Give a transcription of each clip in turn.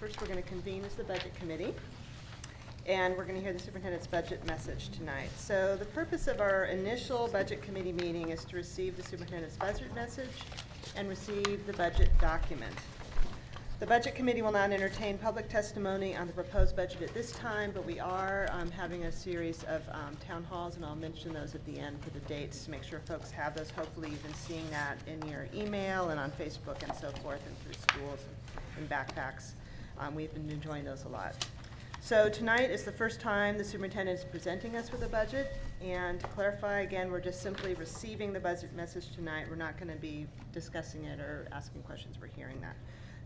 First, we're going to convene as the Budget Committee, and we're going to hear the Superintendent's budget message tonight. So the purpose of our initial Budget Committee meeting is to receive the Superintendent's budget message and receive the budget document. The Budget Committee will not entertain public testimony on the proposed budget at this time, but we are having a series of town halls, and I'll mention those at the end for the dates to make sure folks have those. Hopefully you've been seeing that in your email and on Facebook and so forth, and through schools and backpacks. We've been enjoying those a lot. So tonight is the first time the superintendent is presenting us with a budget, and to clarify again, we're just simply receiving the budget message tonight. We're not going to be discussing it or asking questions. We're hearing that.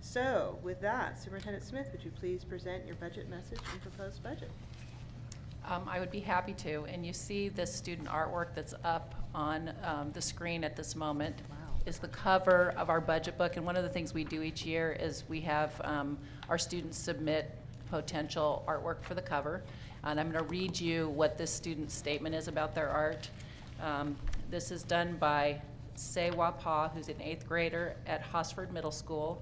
So with that, Superintendent Smith, would you please present your budget message and proposed budget? I would be happy to. And you see this student artwork that's up on the screen at this moment. Wow. Is the cover of our budget book. And one of the things we do each year is we have our students submit potential artwork for the cover. And I'm going to read you what this student's statement is about their art. This is done by Sewa Pa, who's an 8th grader at Hosford Middle School.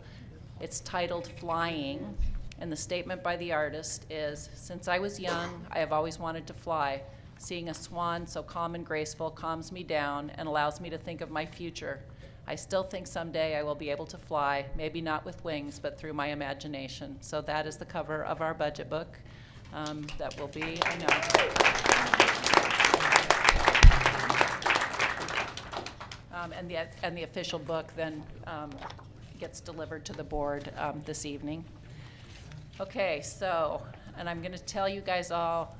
It's titled Flying, and the statement by the artist is, "Since I was young, I have always wanted to fly. Seeing a swan so calm and graceful calms me down and allows me to think of my future. I still think someday I will be able to fly, maybe not with wings, but through my imagination." So that is the cover of our budget book. That will be, I know. And the official book then gets delivered to the board this evening. Okay, so, and I'm going to tell you guys all,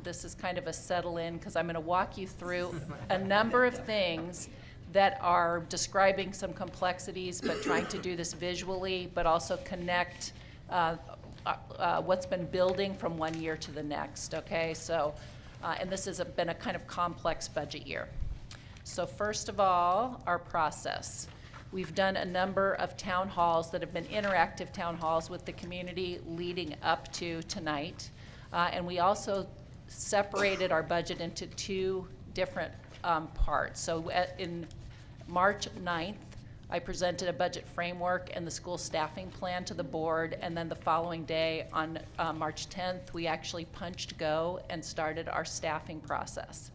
this is kind of a settle in, because I'm going to walk you through a number of things that are describing some complexities, but trying to do this visually, but also connect what's been building from one year to the next, okay? So, and this has been a kind of complex budget year. So first of all, our process. We've done a number of town halls that have been interactive town halls with the community leading up to tonight. And we also separated our budget into two different parts. So in March 9th, I presented a budget framework and the school staffing plan to the board, and then the following day on March 10th, we actually punched go and started our staffing process.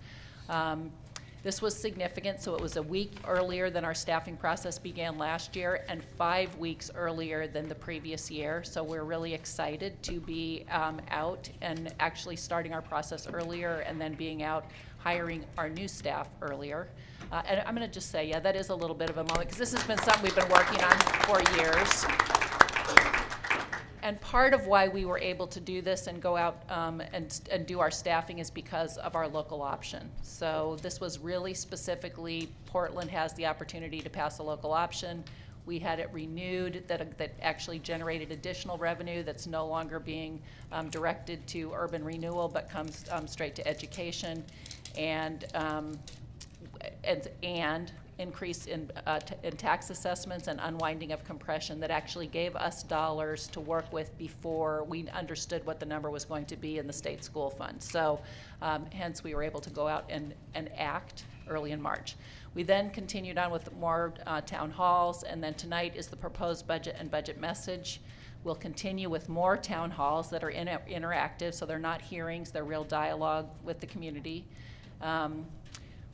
This was significant, so it was a week earlier than our staffing process began last year and 5 weeks earlier than the previous year. So we're really excited to be out and actually starting our process earlier, and then being out hiring our new staff earlier. And I'm going to just say, yeah, that is a little bit of a moment, because this has been something we've been working on for years. And part of why we were able to do this and go out and do our staffing is because of our local option. So this was really specifically, Portland has the opportunity to pass a local option. We had it renewed, that actually generated additional revenue that's no longer being directed to urban renewal, but comes straight to education, and increase in tax assessments and unwinding of compression that actually gave us dollars to work with before we understood what the number was going to be in the state school fund. So hence we were able to go out and act early in March. We then continued on with more town halls, and then tonight is the proposed budget and budget message. We'll continue with more town halls that are interactive, so they're not hearings, they're real dialogue with the community.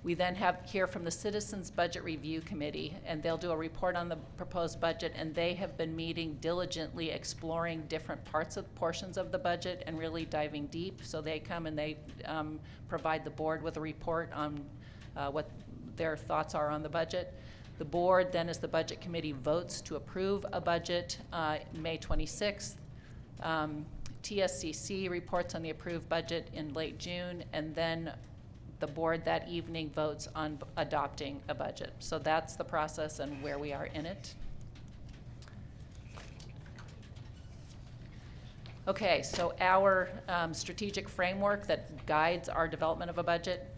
We then hear from the Citizens Budget Review Committee, and they'll do a report on the proposed budget, and they have been meeting diligently, exploring different portions of the budget and really diving deep. So they come and they provide the board with a report on what their thoughts are on the budget. The board then, as the Budget Committee, votes to approve a budget May 26th. TSCC reports on the approved budget in late June, and then the board that evening votes on adopting a budget. So that's the process and where we are in it. Okay, so our strategic framework that guides our development of a budget.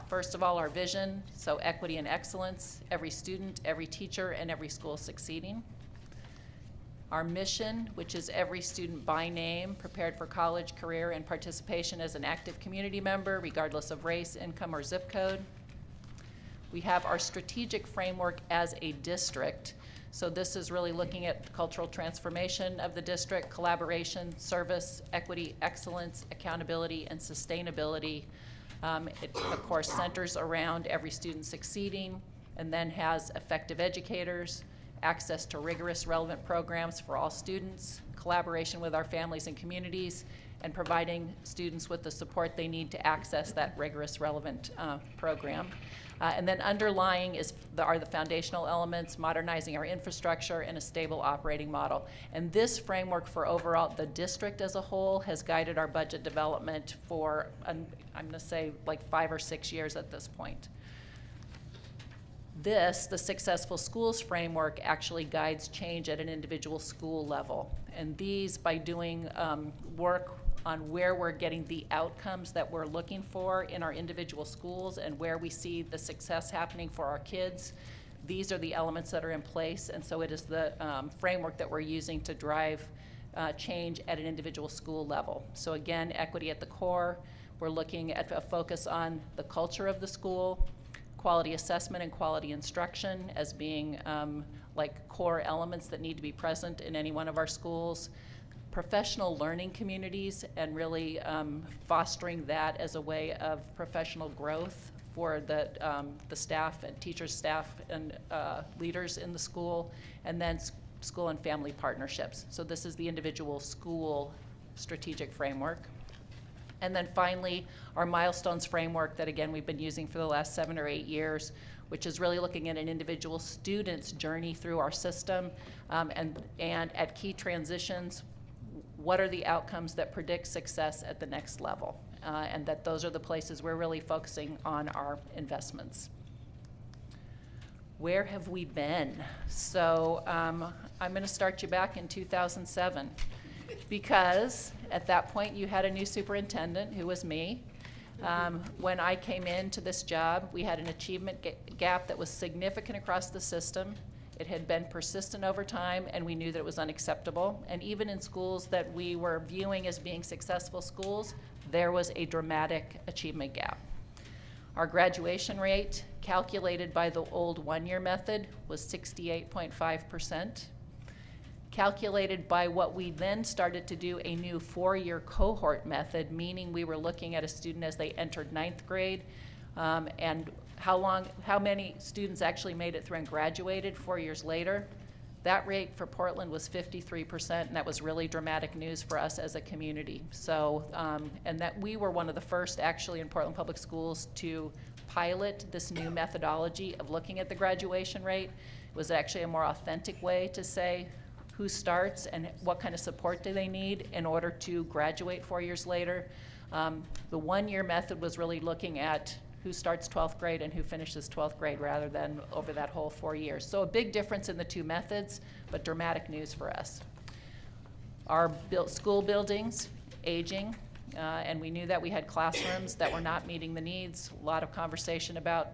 First of all, our vision, so equity and excellence, every student, every teacher, and every school succeeding. Our mission, which is every student by name, prepared for college, career, and participation as an active community member, regardless of race, income, or zip code. We have our strategic framework as a district. So this is really looking at cultural transformation of the district, collaboration, service, equity, excellence, accountability, and sustainability. It, of course, centers around every student succeeding, and then has effective educators, access to rigorous, relevant programs for all students, collaboration with our families and communities, and providing students with the support they need to access that rigorous, relevant program. And then underlying are the foundational elements, modernizing our infrastructure, and a stable operating model. And this framework for overall the district as a whole has guided our budget development for, I'm going to say, like 5 or 6 years at this point. The Successful Schools framework, actually guides change at an individual school level. And these, by doing work on where we're getting the outcomes that we're looking for in our individual schools and where we see the success happening for our kids, these are the elements that are in place. And so it is the framework that we're using to drive change at an individual school level. So again, equity at the core. We're looking at a focus on the culture of the school, quality assessment and quality instruction as being like core elements that need to be present in any one of our schools. Professional learning communities, and really fostering that as a way of professional growth for the staff and teachers, staff, and leaders in the school, and then school and family partnerships. So this is the individual school strategic framework. And then finally, our milestones framework that, again, we've been using for the last 7 or 8 years, which is really looking at an individual student's journey through our system, and at key transitions, what are the outcomes that predict success at the next level, and that those are the places we're really focusing on our investments. Where have we been? So I'm going to start you back in 2007, because at that point you had a new superintendent, who was me. When I came into this job, we had an achievement gap that was significant across the system. It had been persistent over time, and we knew that it was unacceptable. And even in schools that we were viewing as being successful schools, there was a dramatic achievement gap. Our graduation rate, calculated by the old one-year method, was 68.5%. Calculated by what we then started to do, a new 4-year cohort method, meaning we were looking at a student as they entered 9th grade, and how many students actually made it through and graduated 4 years later. That rate for Portland was 53%, and that was really dramatic news for us as a community. So, and that we were one of the first actually in Portland Public Schools to pilot this new methodology of looking at the graduation rate. It was actually a more authentic way to say who starts and what kind of support do they need in order to graduate 4 years later. The one-year method was really looking at who starts 12th grade and who finishes 12th grade rather than over that whole 4 years. So a big difference in the two methods, but dramatic news for us. Our school buildings, aging, and we knew that we had classrooms that were not meeting the needs. A lot of conversation about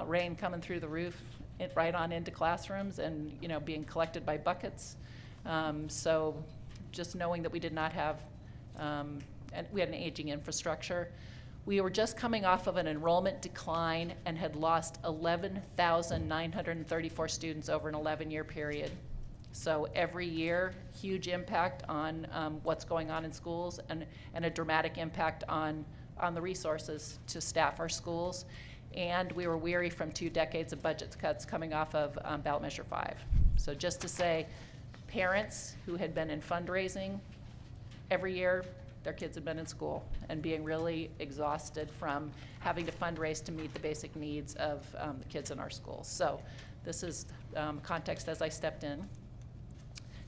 rain coming through the roof right on into classrooms and being collected by buckets. So just knowing that we did not have, and we had an aging infrastructure. We were just coming off of an enrollment decline and had lost 11,934 students over an 11-year period. So every year, huge impact on what's going on in schools, and a dramatic impact on the resources to staff our schools. And we were weary from 2 decades of budget cuts coming off of ballot measure 5. So just to say, parents who had been in fundraising every year, their kids have been in school and being really exhausted from having to fundraise to meet the basic needs of the kids in our schools. So this is context as I stepped in.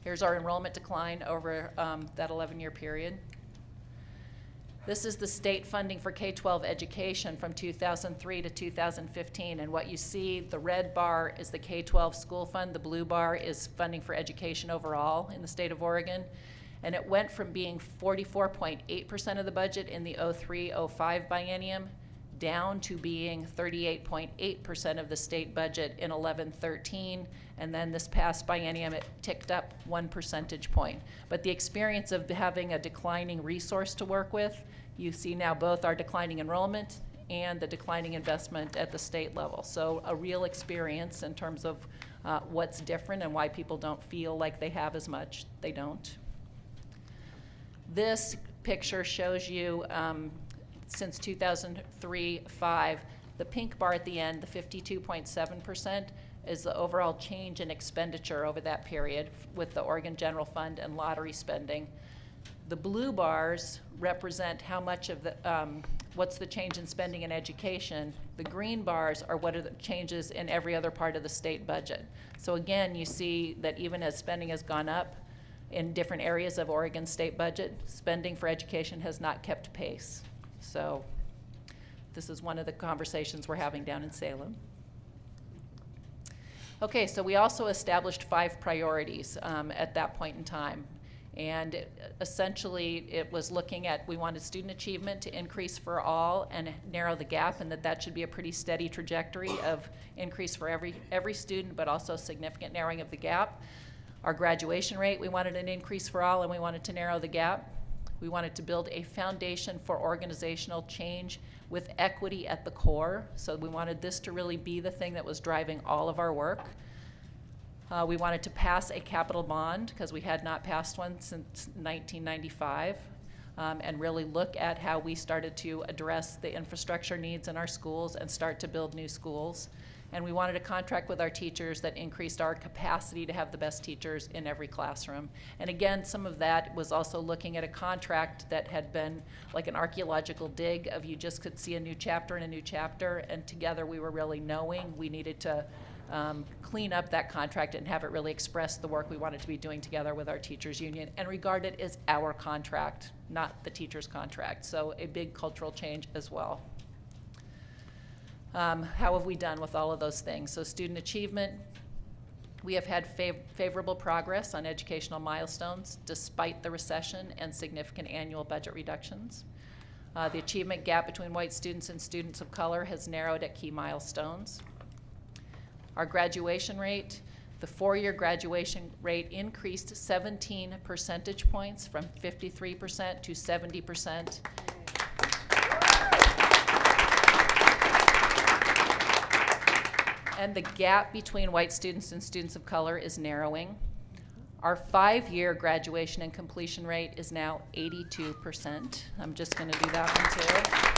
Here's our enrollment decline over that 11-year period. This is the state funding for K-12 education from 2003 to 2015. And what you see, the red bar is the K-12 school fund. The blue bar is funding for education overall in the state of Oregon. And it went from being 44.8% of the budget in the 03-05 biennium down to being 38.8% of the state budget in 11-13. And then this past biennium, it ticked up 1 percentage point. But the experience of having a declining resource to work with, you see now both our declining enrollment and the declining investment at the state level. So a real experience in terms of what's different and why people don't feel like they have as much. They don't. This picture shows you since 2003-05, the pink bar at the end, the 52.7%, is the overall change in expenditure over that period with the Oregon General Fund and lottery spending. The blue bars represent how much of the, what's the change in spending in education. The green bars are what are the changes in every other part of the state budget. So again, you see that even as spending has gone up in different areas of Oregon state budget, spending for education has not kept pace. So this is one of the conversations we're having down in Salem. Okay, so we also established 5 priorities at that point in time. And essentially, it was looking at, we wanted student achievement to increase for all and narrow the gap, and that should be a pretty steady trajectory of increase for every student, but also significant narrowing of the gap. Our graduation rate, we wanted an increase for all, and we wanted to narrow the gap. We wanted to build a foundation for organizational change with equity at the core. So we wanted this to really be the thing that was driving all of our work. We wanted to pass a capital bond because we had not passed one since 1995, and really look at how we started to address the infrastructure needs in our schools and start to build new schools. And we wanted a contract with our teachers that increased our capacity to have the best teachers in every classroom. And again, some of that was also looking at a contract that had been like an archaeological dig of you just could see a new chapter and a new chapter, and together we were really knowing we needed to clean up that contract and have it really express the work we wanted to be doing together with our teachers union and regard it as our contract, not the teacher's contract. So a big cultural change as well. How have we done with all of those things? So student achievement, we have had favorable progress on educational milestones despite the recession and significant annual budget reductions. The achievement gap between white students and students of color has narrowed at key milestones. Our graduation rate, the 4-year graduation rate increased 17 percentage points from 53% to 70%. And the gap between white students and students of color is narrowing. Our 5-year graduation and completion rate is now 82%. I'm just going to do that one too.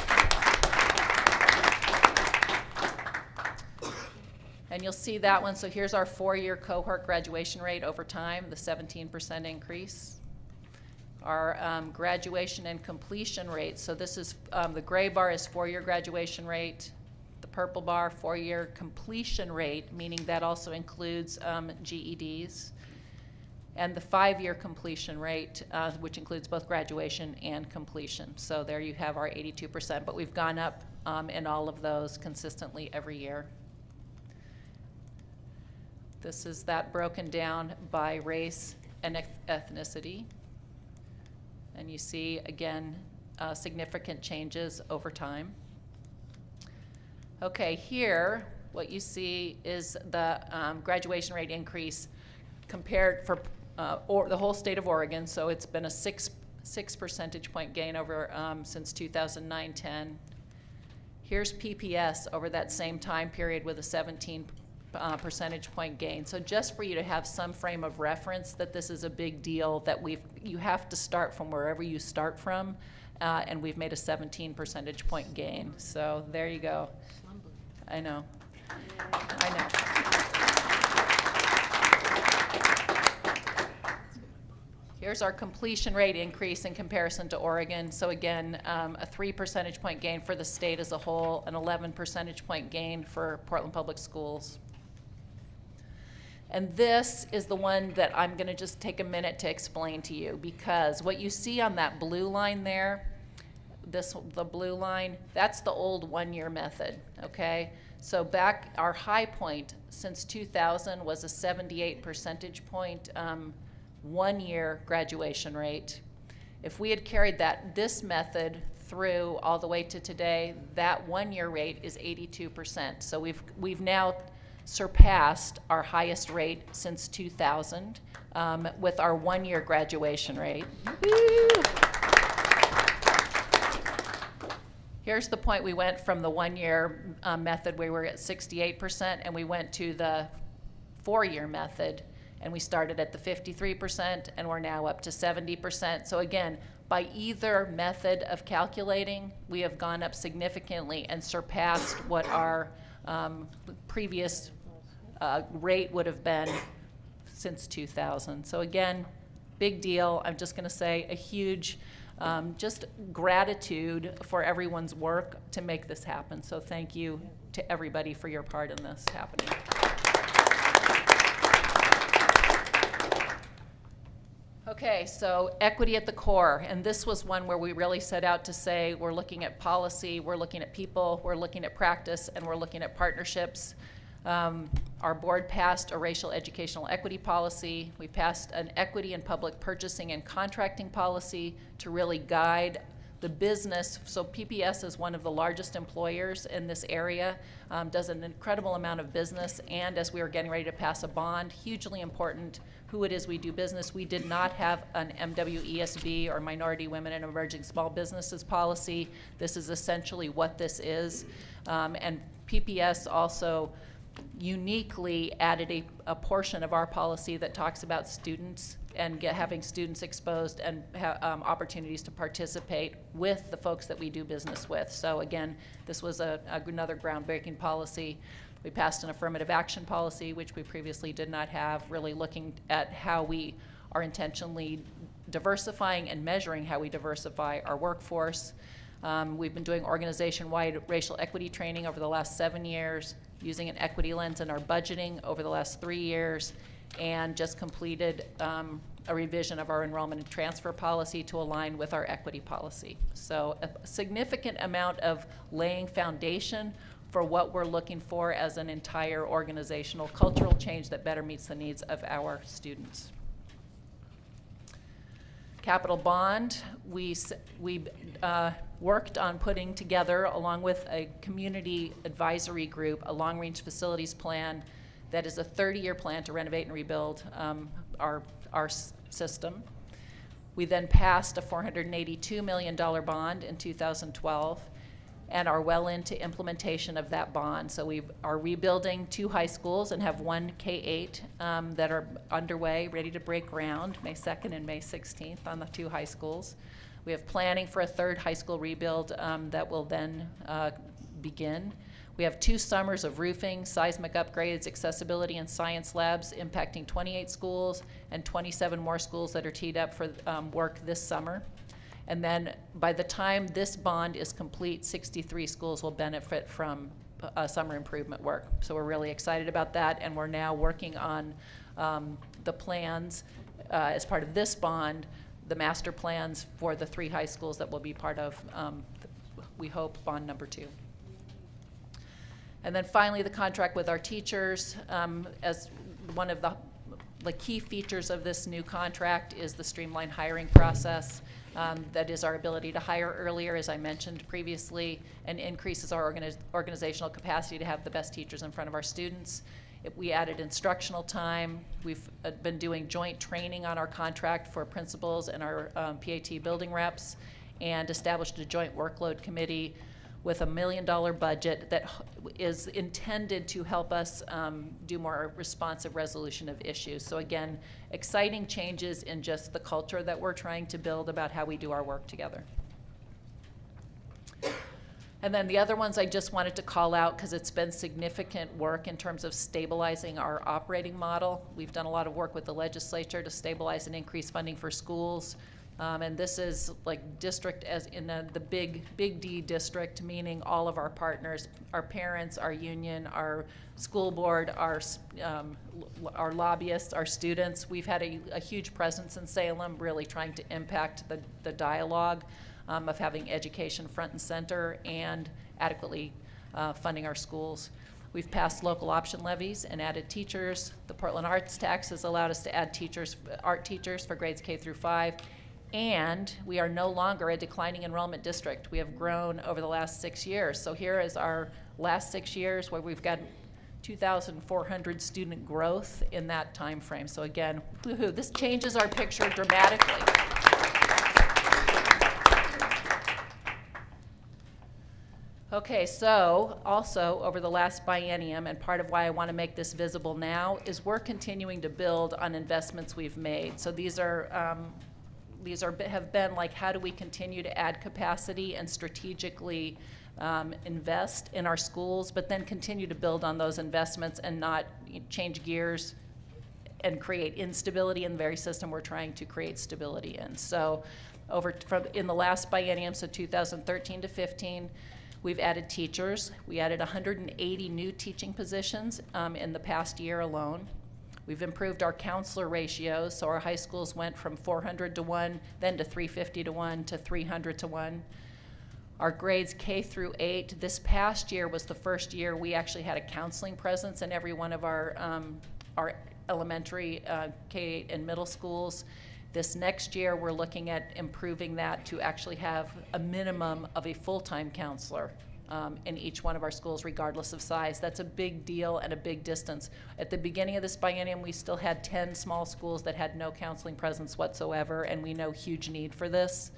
And you'll see that one. So here's our 4-year cohort graduation rate over time, the 17% increase. Our graduation and completion rate, so this is, the gray bar is 4-year graduation rate. The purple bar, 4-year completion rate, meaning that also includes GEDs. And the 5-year completion rate, which includes both graduation and completion. So there you have our 82%, but we've gone up in all of those consistently every year. This is that broken down by race and ethnicity. And you see, again, significant changes over time. Okay, here, what you see is the graduation rate increase compared for the whole state of Oregon. So it's been a 6 percentage point gain over since 2009-10. Here's PPS over that same time period with a 17 percentage point gain. So just for you to have some frame of reference that this is a big deal, that you have to start from wherever you start from, and we've made a 17 percentage point gain. So there you go. I know. I know. Here's our completion rate increase in comparison to Oregon. So again, a 3 percentage point gain for the state as a whole, an 11 percentage point gain for Portland Public Schools. And this is the one that I'm going to just take a minute to explain to you, because what you see on that blue line there, the blue line, that's the old 1-year method, okay? So back, our high point since 2000 was a 78 percentage point 1-year graduation rate. If we had carried this method through all the way to today, that 1-year rate is 82%. So we've now surpassed our highest rate since 2000 with our 1-year graduation rate. Woo! Here's the point. We went from the one-year method where we were at 68%, and we went to the four-year method, and we started at the 53%, and we're now up to 70%. So again, by either method of calculating, we have gone up significantly and surpassed what our previous rate would have been since 2000. So again, big deal. I'm just going to say a huge just gratitude for everyone's work to make this happen. So thank you to everybody for your part in this happening. Okay, so equity at the core, and this was one where we really set out to say we're looking at policy, we're looking at people, we're looking at practice, and we're looking at partnerships. Our board passed a racial educational equity policy. We passed an equity in public purchasing and contracting policy to really guide the business. So PPS is one of the largest employers in this area, does an incredible amount of business, and as we were getting ready to pass a bond, hugely important who it is we do business. We did not have an MWESB or Minority Women and Emerging Small Businesses policy. This is essentially what this is. And PPS also uniquely added a portion of our policy that talks about students and having students exposed and opportunities to participate with the folks that we do business with. So again, this was another groundbreaking policy. We passed an affirmative action policy, which we previously did not have, really looking at how we are intentionally diversifying and measuring how we diversify our workforce. We've been doing organization-wide racial equity training over the last 7 years, using an equity lens in our budgeting over the last 3 years, and just completed a revision of our enrollment and transfer policy to align with our equity policy. So a significant amount of laying foundation for what we're looking for as an entire organizational cultural change that better meets the needs of our students. Capital bond, we worked on putting together, along with a community advisory group, a long-range facilities plan that is a 30-year plan to renovate and rebuild our system. We then passed a $482 million bond in 2012 and are well into implementation of that bond. So we are rebuilding 2 high schools and have 1 K-8 that are underway, ready to break ground, May 2nd and May 16th on the 2 high schools. We have planning for a 3rd high school rebuild that will then begin. We have 2 summers of roofing, seismic upgrades, accessibility, and science labs impacting 28 schools and 27 more schools that are teed up for work this summer. And then by the time this bond is complete, 63 schools will benefit from summer improvement work. So we're really excited about that, and we're now working on the plans as part of this bond, the master plans for the 3 high schools that will be part of, we hope, bond number 2. And then finally, the contract with our teachers. As one of the key features of this new contract is the streamlined hiring process. That is our ability to hire earlier, as I mentioned previously, and increases our organizational capacity to have the best teachers in front of our students. We added instructional time. We've been doing joint training on our contract for principals and our PAT building reps, and established a joint workload committee with $1 million budget that is intended to help us do more responsive resolution of issues. So again, exciting changes in just the culture that we're trying to build about how we do our work together. And then the other ones I just wanted to call out because it's been significant work in terms of stabilizing our operating model. We've done a lot of work with the legislature to stabilize and increase funding for schools. And this is like district as in the big D district, meaning all of our partners, our parents, our union, our school board, our lobbyists, our students. We've had a huge presence in Salem, really trying to impact the dialogue of having education front and center and adequately funding our schools. We've passed local option levies and added teachers. The Portland Arts Tax has allowed us to add art teachers for grades K through 5. And we are no longer a declining enrollment district. We have grown over the last 6 years. So here is our last 6 years where we've got 2,400 student growth in that time frame. So again, woohoo, this changes our picture dramatically. Okay, so also over the last biennium, and part of why I want to make this visible now, is we're continuing to build on investments we've made. So these have been like, how do we continue to add capacity and strategically invest in our schools, but then continue to build on those investments and not change gears and create instability in the very system we're trying to create stability in. So in the last biennium, so 2013 to 15, we've added teachers. We added 180 new teaching positions in the past year alone. We've improved our counselor ratios, so our high schools went from 400 to 1, then to 350 to 1, to 300 to 1. Our grades K through 8, this past year was the first year we actually had a counseling presence in every one of our elementary, K-8 and middle schools. This next year, we're looking at improving that to actually have a minimum of a full-time counselor in each one of our schools, regardless of size. That's a big deal and a big distance. At the beginning of this biennium, we still had 10 small schools that had no counseling presence whatsoever, and we know huge need for this.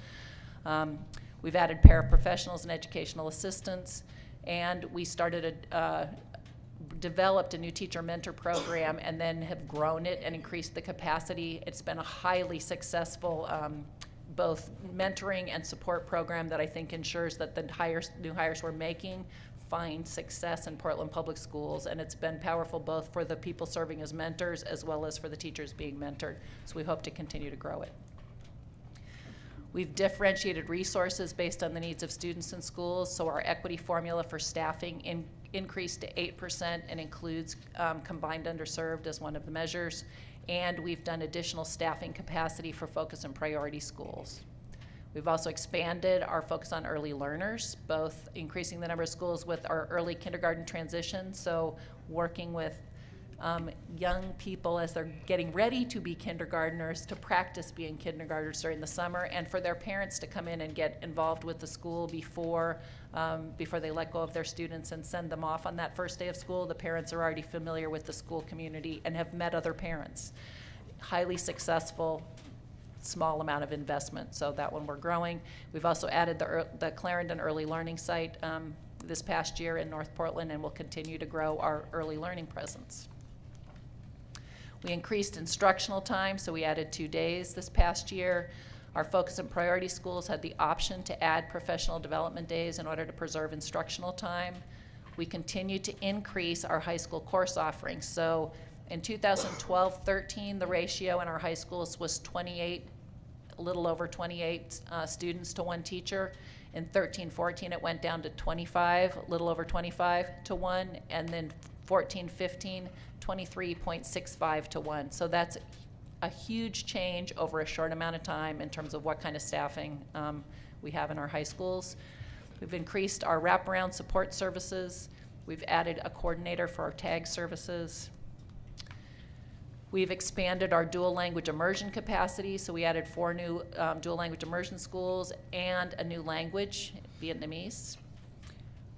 We've added paraprofessionals and educational assistants, and we developed a new teacher mentor program and then have grown it and increased the capacity. It's been a highly successful both mentoring and support program that I think ensures that the new hires we're making find success in Portland Public Schools, and it's been powerful both for the people serving as mentors as well as for the teachers being mentored. So we hope to continue to grow it. We've differentiated resources based on the needs of students in schools, so our equity formula for staffing increased to 8% and includes combined underserved as one of the measures, and we've done additional staffing capacity for focus and priority schools. We've also expanded our focus on early learners, both increasing the number of schools with our early kindergarten transition, so working with young people as they're getting ready to be kindergartners to practice being kindergartners during the summer, and for their parents to come in and get involved with the school before they let go of their students and send them off on that first day of school. The parents are already familiar with the school community and have met other parents. Highly successful, small amount of investment, so that one we're growing. We've also added the Clarendon Early Learning Site this past year in North Portland, and we'll continue to grow our early learning presence. We increased instructional time, so we added 2 days this past year. Our focus and priority schools had the option to add professional development days in order to preserve instructional time. We continue to increase our high school course offerings. So in 2012-13, the ratio in our high schools was 28, a little over 28 students to one teacher. In 13-14, it went down to 25, a little over 25 to 1, and then 14-15, 23.65 to 1. So that's a huge change over a short amount of time in terms of what kind of staffing we have in our high schools. We've increased our wraparound support services. We've added a coordinator for our tag services. We've expanded our dual language immersion capacity, so we added 4 new dual language immersion schools and a new language, Vietnamese.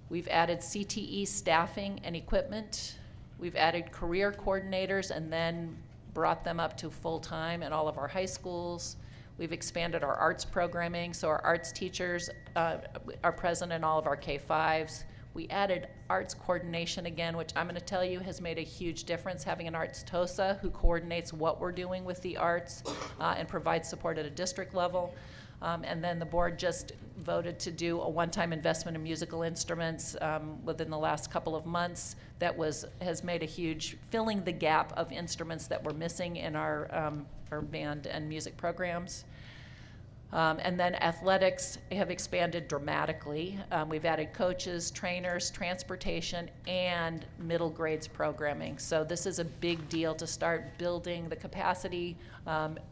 We've added CTE staffing and equipment. We've added career coordinators and then brought them up to full-time in all of our high schools. We've expanded our arts programming, so our arts teachers are present in all of our K-5s. We added arts coordination again, which I'm going to tell you has made a huge difference, having an arts TOSA who coordinates what we're doing with the arts and provides support at a district level. And then the board just voted to do a one-time investment in musical instruments within the last couple of months that has made a huge, filling the gap of instruments that were missing in our band and music programs. And then athletics have expanded dramatically. We've added coaches, trainers, transportation, and middle grades programming. So this is a big deal to start building the capacity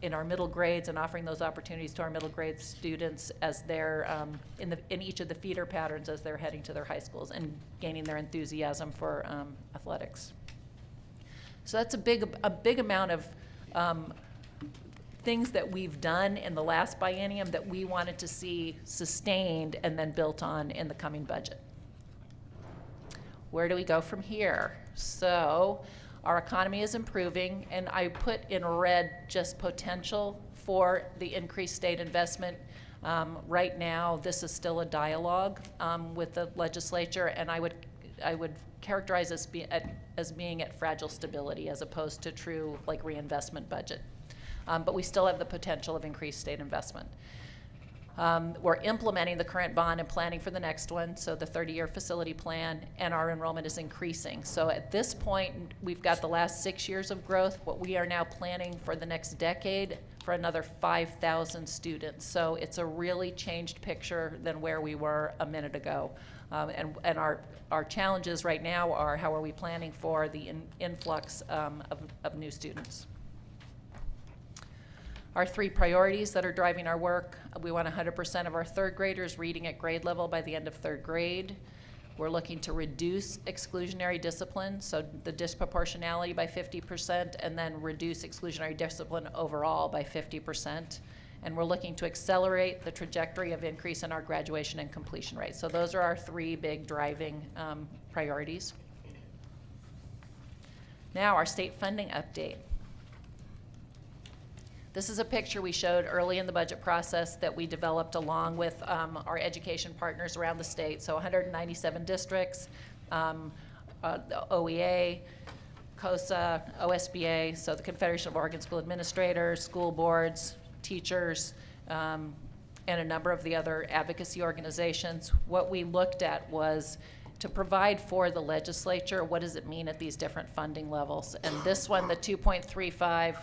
in our middle grades and offering those opportunities to our middle grade students as they're in each of the feeder patterns as they're heading to their high schools and gaining their enthusiasm for athletics. So that's a big amount of things that we've done in the last biennium that we wanted to see sustained and then built on in the coming budget. Where do we go from here? So our economy is improving, and I put in red just potential for the increased state investment. Right now, this is still a dialogue with the legislature, and I would characterize as being at fragile stability as opposed to true like reinvestment budget. But we still have the potential of increased state investment. We're implementing the current bond and planning for the next one, so the 30-year facility plan, and our enrollment is increasing. So at this point, we've got the last 6 years of growth. What we are now planning for the next decade for another 5,000 students. So it's a really changed picture than where we were a minute ago. And our challenges right now are how are we planning for the influx of new students. Our 3 priorities that are driving our work: we want 100% of our third graders reading at grade level by the end of third grade. We're looking to reduce exclusionary discipline, so the disproportionality by 50%, and then reduce exclusionary discipline overall by 50%. And we're looking to accelerate the trajectory of increase in our graduation and completion rates. So those are our 3 big driving priorities. Now, our state funding update. This is a picture we showed early in the budget process that we developed along with our education partners around the state. So 197 districts, OEA, COSA, OSBA, so the Confederation of Oregon School Administrators, school boards, teachers, and a number of the other advocacy organizations. What we looked at was to provide for the legislature, what does it mean at these different funding levels? And this one, the 2.35,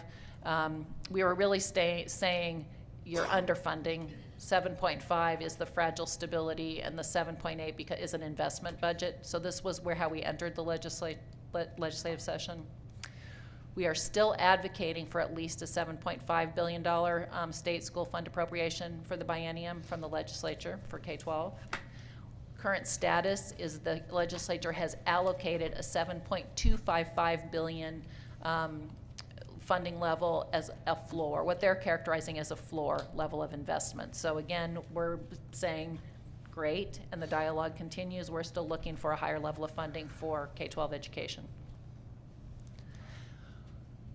we were really saying you're underfunding. 7.5 is the fragile stability, and the 7.8 is an investment budget. So this was how we entered the legislative session. We are still advocating for at least a $7.5 billion state school fund appropriation for the biennium from the legislature for K-12. Current status is the legislature has allocated a $7.255 billion funding level as a floor, what they're characterizing as a floor level of investment. So again, we're saying great, and the dialogue continues. We're still looking for a higher level of funding for K-12 education.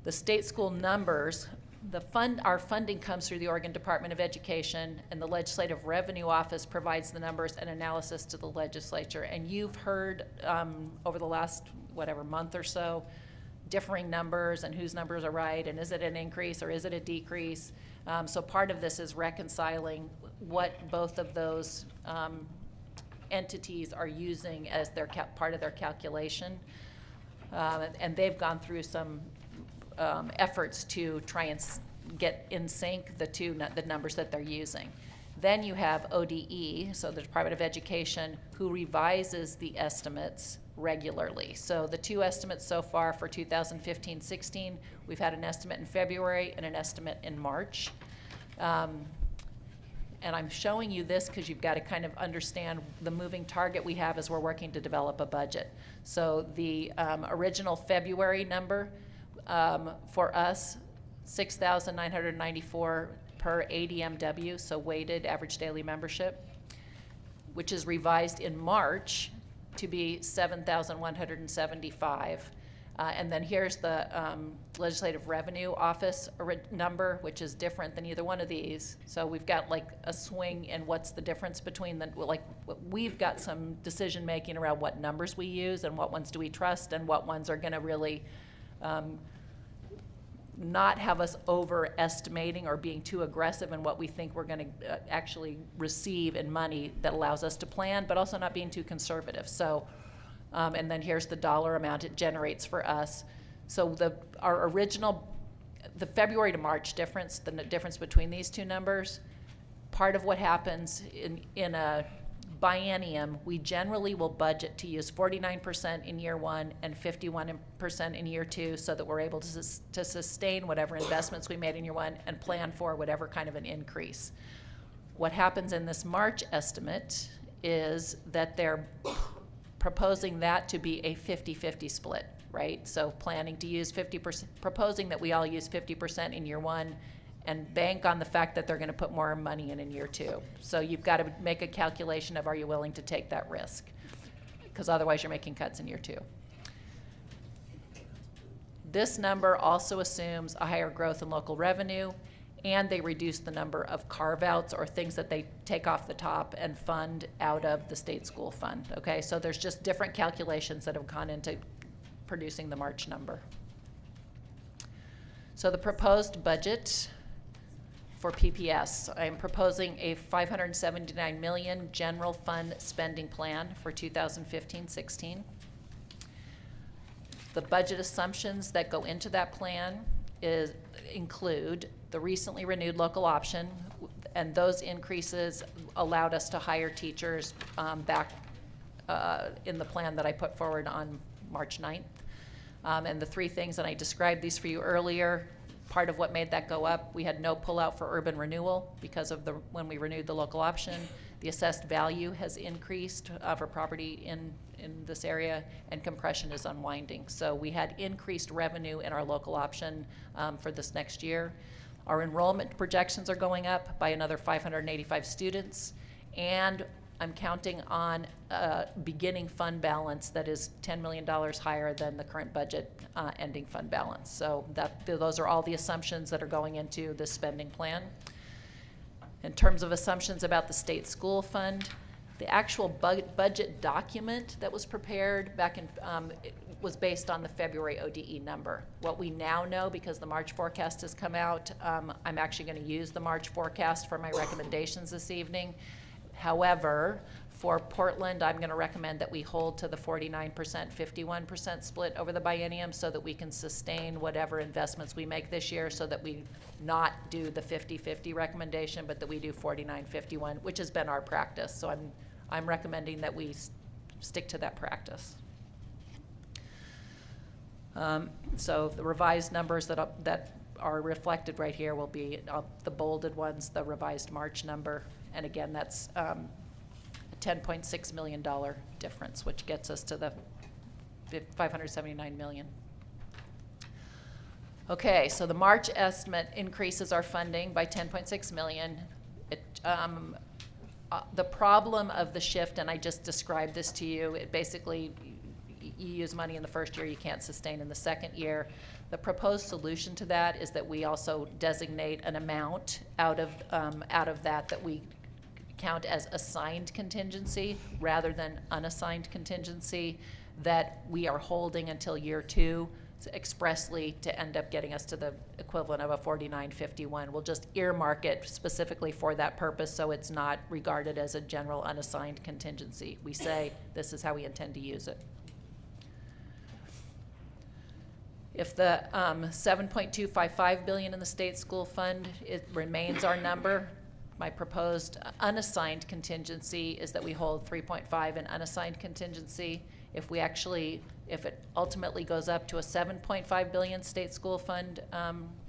The state school numbers, our funding comes through the Oregon Department of Education, and the Legislative Revenue Office provides the numbers and analysis to the legislature. And you've heard over the last, month or so, differing numbers and whose numbers are right, and is it an increase or is it a decrease? So part of this is reconciling what both of those entities are using as their part of their calculation. And they've gone through some efforts to try and get in sync the numbers that they're using. Then you have ODE, so the Department of Education, who revises the estimates regularly. So the 2 estimates so far for 2015-16, we've had an estimate in February and an estimate in March. And I'm showing you this because you've got to kind of understand the moving target we have as we're working to develop a budget. So the original February number for us, 6,994 per ADMW, so weighted average daily membership, which is revised in March to be 7,175. And then here's the Legislative Revenue Office number, which is different than either one of these. So we've got like a swing in what's the difference between we've got some decision making around what numbers we use and what ones do we trust and what ones are gonna really not have us overestimating or being too aggressive in what we think we're going to actually receive in money that allows us to plan, but also not being too conservative. So, and then here's the dollar amount it generates for us. So our original, the February to March difference, the difference between these 2 numbers, part of what happens in a biennium, we generally will budget to use 49% in year 1 and 51% in year 2 so that we're able to sustain whatever investments we made in year 1 and plan for whatever kind of an increase. What happens in this March estimate is that they're proposing that to be a 50-50 split, right? So planning to use 50%, proposing that we all use 50% in year 1 and bank on the fact that they're going to put more money in year 2. So you've got to make a calculation of, are you willing to take that risk? Because otherwise you're making cuts in year 2. This number also assumes a higher growth in local revenue and they reduce the number of carve-outs or things that they take off the top and fund out of the state school fund, okay? So there's just different calculations that have gone into producing the March number. So the proposed budget for PPS, I am proposing a $579 million general fund spending plan for 2015-16. The budget assumptions that go into that plan include the recently renewed local option, and those increases allowed us to hire teachers back in the plan that I put forward on March 9th. And the three things, and I described these for you earlier, part of what made that go up, we had no pullout for urban renewal because of when we renewed the local option. The assessed value has increased for property in this area, and compression is unwinding. So we had increased revenue in our local option for this next year. Our enrollment projections are going up by another 585 students, and I'm counting on a beginning fund balance that is $10 million higher than the current budget ending fund balance. So those are all the assumptions that are going into this spending plan. In terms of assumptions about the state school fund, the actual budget document that was prepared back in it was based on the February ODE number. What we now know, because the March forecast has come out, I'm actually going to use the March forecast for my recommendations this evening. However, for Portland, I'm going to recommend that we hold to the 49%, 51% split over the biennium so that we can sustain whatever investments we make this year, so that we not do the 50-50 recommendation, but that we do 49-51, which has been our practice. So I'm recommending that we stick to that practice. So the revised numbers that are reflected right here will be the bolded ones, the revised March number. And again, that's a $10.6 million difference, which gets us to the $579 million. Okay, so the March estimate increases our funding by $10.6 million. The problem of the shift, and I just described this to you, it basically, you use money in the first year, you can't sustain in the second year. The proposed solution to that is that we also designate an amount out of that we count as assigned contingency rather than unassigned contingency, that we are holding until year 2 expressly to end up getting us to the equivalent of a 49-51. We'll just earmark it specifically for that purpose, so it's not regarded as a general unassigned contingency. We say this is how we intend to use it. If the $7.255 billion in the state school fund, it remains our number. My proposed unassigned contingency is that we hold 3.5 in unassigned contingency. If it ultimately goes up to a 7.5 billion state school fund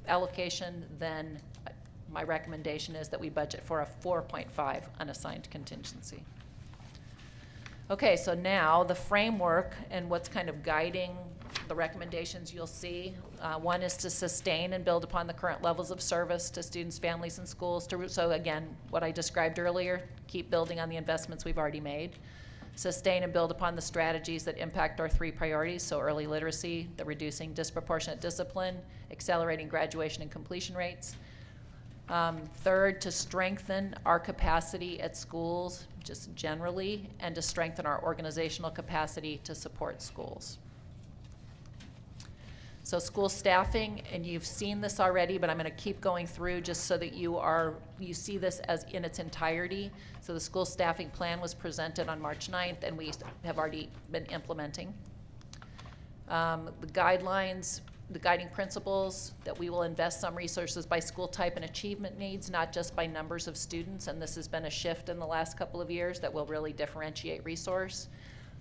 allocation, then my recommendation is that we budget for a 4.5 unassigned contingency. Okay, so now the framework and what's kind of guiding the recommendations you'll see. One is to sustain and build upon the current levels of service to students, families, and schools. So again, what I described earlier, keep building on the investments we've already made. Sustain and build upon the strategies that impact our 3 priorities, so early literacy, the reducing disproportionate discipline, accelerating graduation and completion rates. Third, to strengthen our capacity at schools just generally, and to strengthen our organizational capacity to support schools. So school staffing, and you've seen this already, but I'm going to keep going through just so that you see this as in its entirety. So the school staffing plan was presented on March 9th, and we have already been implementing. The guidelines, the guiding principles, that we will invest some resources by school type and achievement needs, not just by numbers of students, and this has been a shift in the last couple of years that will really differentiate resource.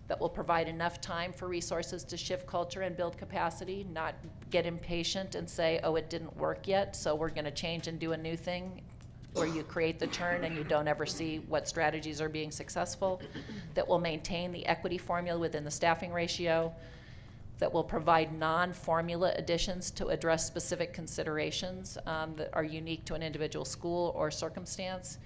That will provide enough time for resources to shift culture and build capacity, not get impatient and say, oh, it didn't work yet, so we're going to change and do a new thing, where you create the churn and you don't ever see what strategies are being successful. That will maintain the equity formula within the staffing ratio. That will provide non-formula additions to address specific considerations that are unique to an individual school or circumstance.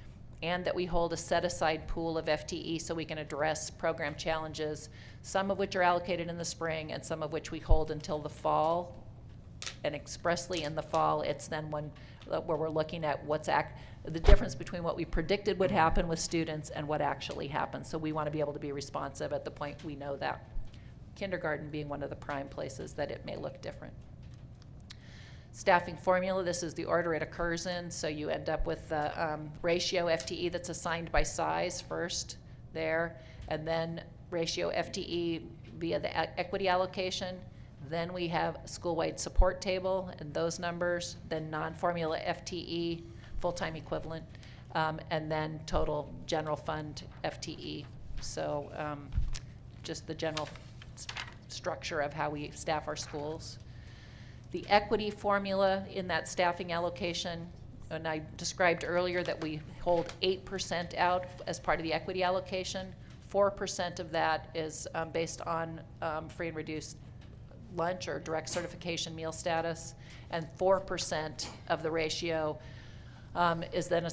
And that we hold a set-aside pool of FTE so we can address program challenges, some of which are allocated in the spring and some of which we hold until the fall and expressly in the fall, it's then when where we're looking at the difference between what we predicted would happen with students and what actually happens. So we want to be able to be responsive at the point we know that. Kindergarten being one of the prime places that it may look different. Staffing formula, this is the order it occurs in, so you end up with the ratio FTE that's assigned by size first there, and then ratio FTE via the equity allocation. Then we have a school-wide support table and those numbers, then non-formula FTE, full-time equivalent, and then total general fund FTE. So just the general structure of how we staff our schools. The equity formula in that staffing allocation, and I described earlier that we hold 8% out as part of the equity allocation. 4% of that is based on free and reduced lunch or direct certification meal status, and 4% of the ratio is then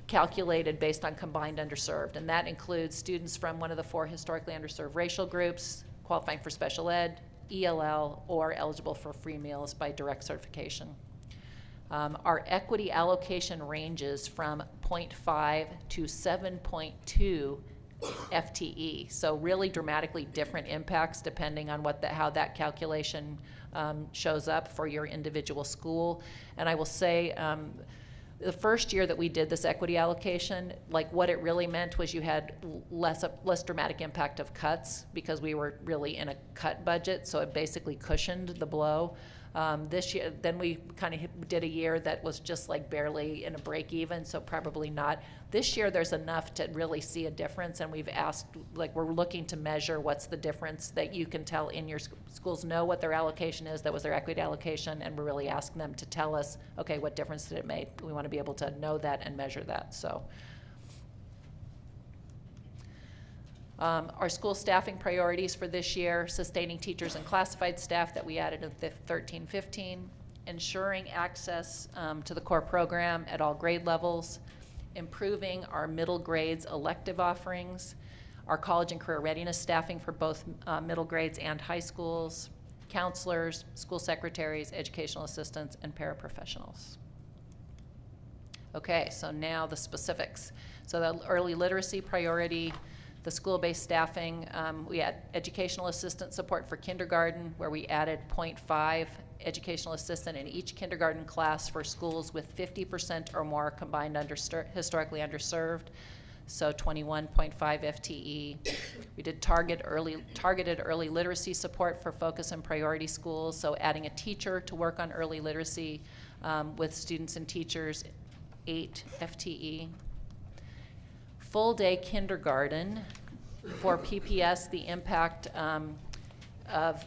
calculated based on combined underserved, and that includes students from one of the 4 historically underserved racial groups, qualifying for special ed, ELL, or eligible for free meals by direct certification. Our equity allocation ranges from 0.5 to 7.2 FTE, so really dramatically different impacts depending on how that calculation shows up for your individual school. And I will say, the first year that we did this equity allocation, like what it really meant was you had less dramatic impact of cuts because we were really in a cut budget, so it basically cushioned the blow. This year, then we kind of did a year that was just like barely in a break even, so probably not. This year there's enough to really see a difference, and we've asked, like we're looking to measure what's the difference that you can tell in your schools know what their allocation is, that was their equity allocation, and we're really asking them to tell us, okay, what difference did it make? We want to be able to know that and measure that, so. Our school staffing priorities for this year: sustaining teachers and classified staff that we added in 13-15, ensuring access to the core program at all grade levels, improving our middle grades elective offerings, our college and career readiness staffing for both middle grades and high schools, counselors, school secretaries, educational assistants, and paraprofessionals. Okay, so now the specifics. So the early literacy priority, the school-based staffing, we had educational assistant support for kindergarten, where we added 0.5 educational assistant in each kindergarten class for schools with 50% or more combined historically underserved, so 21.5 FTE. We did targeted early literacy support for focus and priority schools, so adding a teacher to work on early literacy with students and teachers, 8 FTE. Full day kindergarten for PPS, the impact of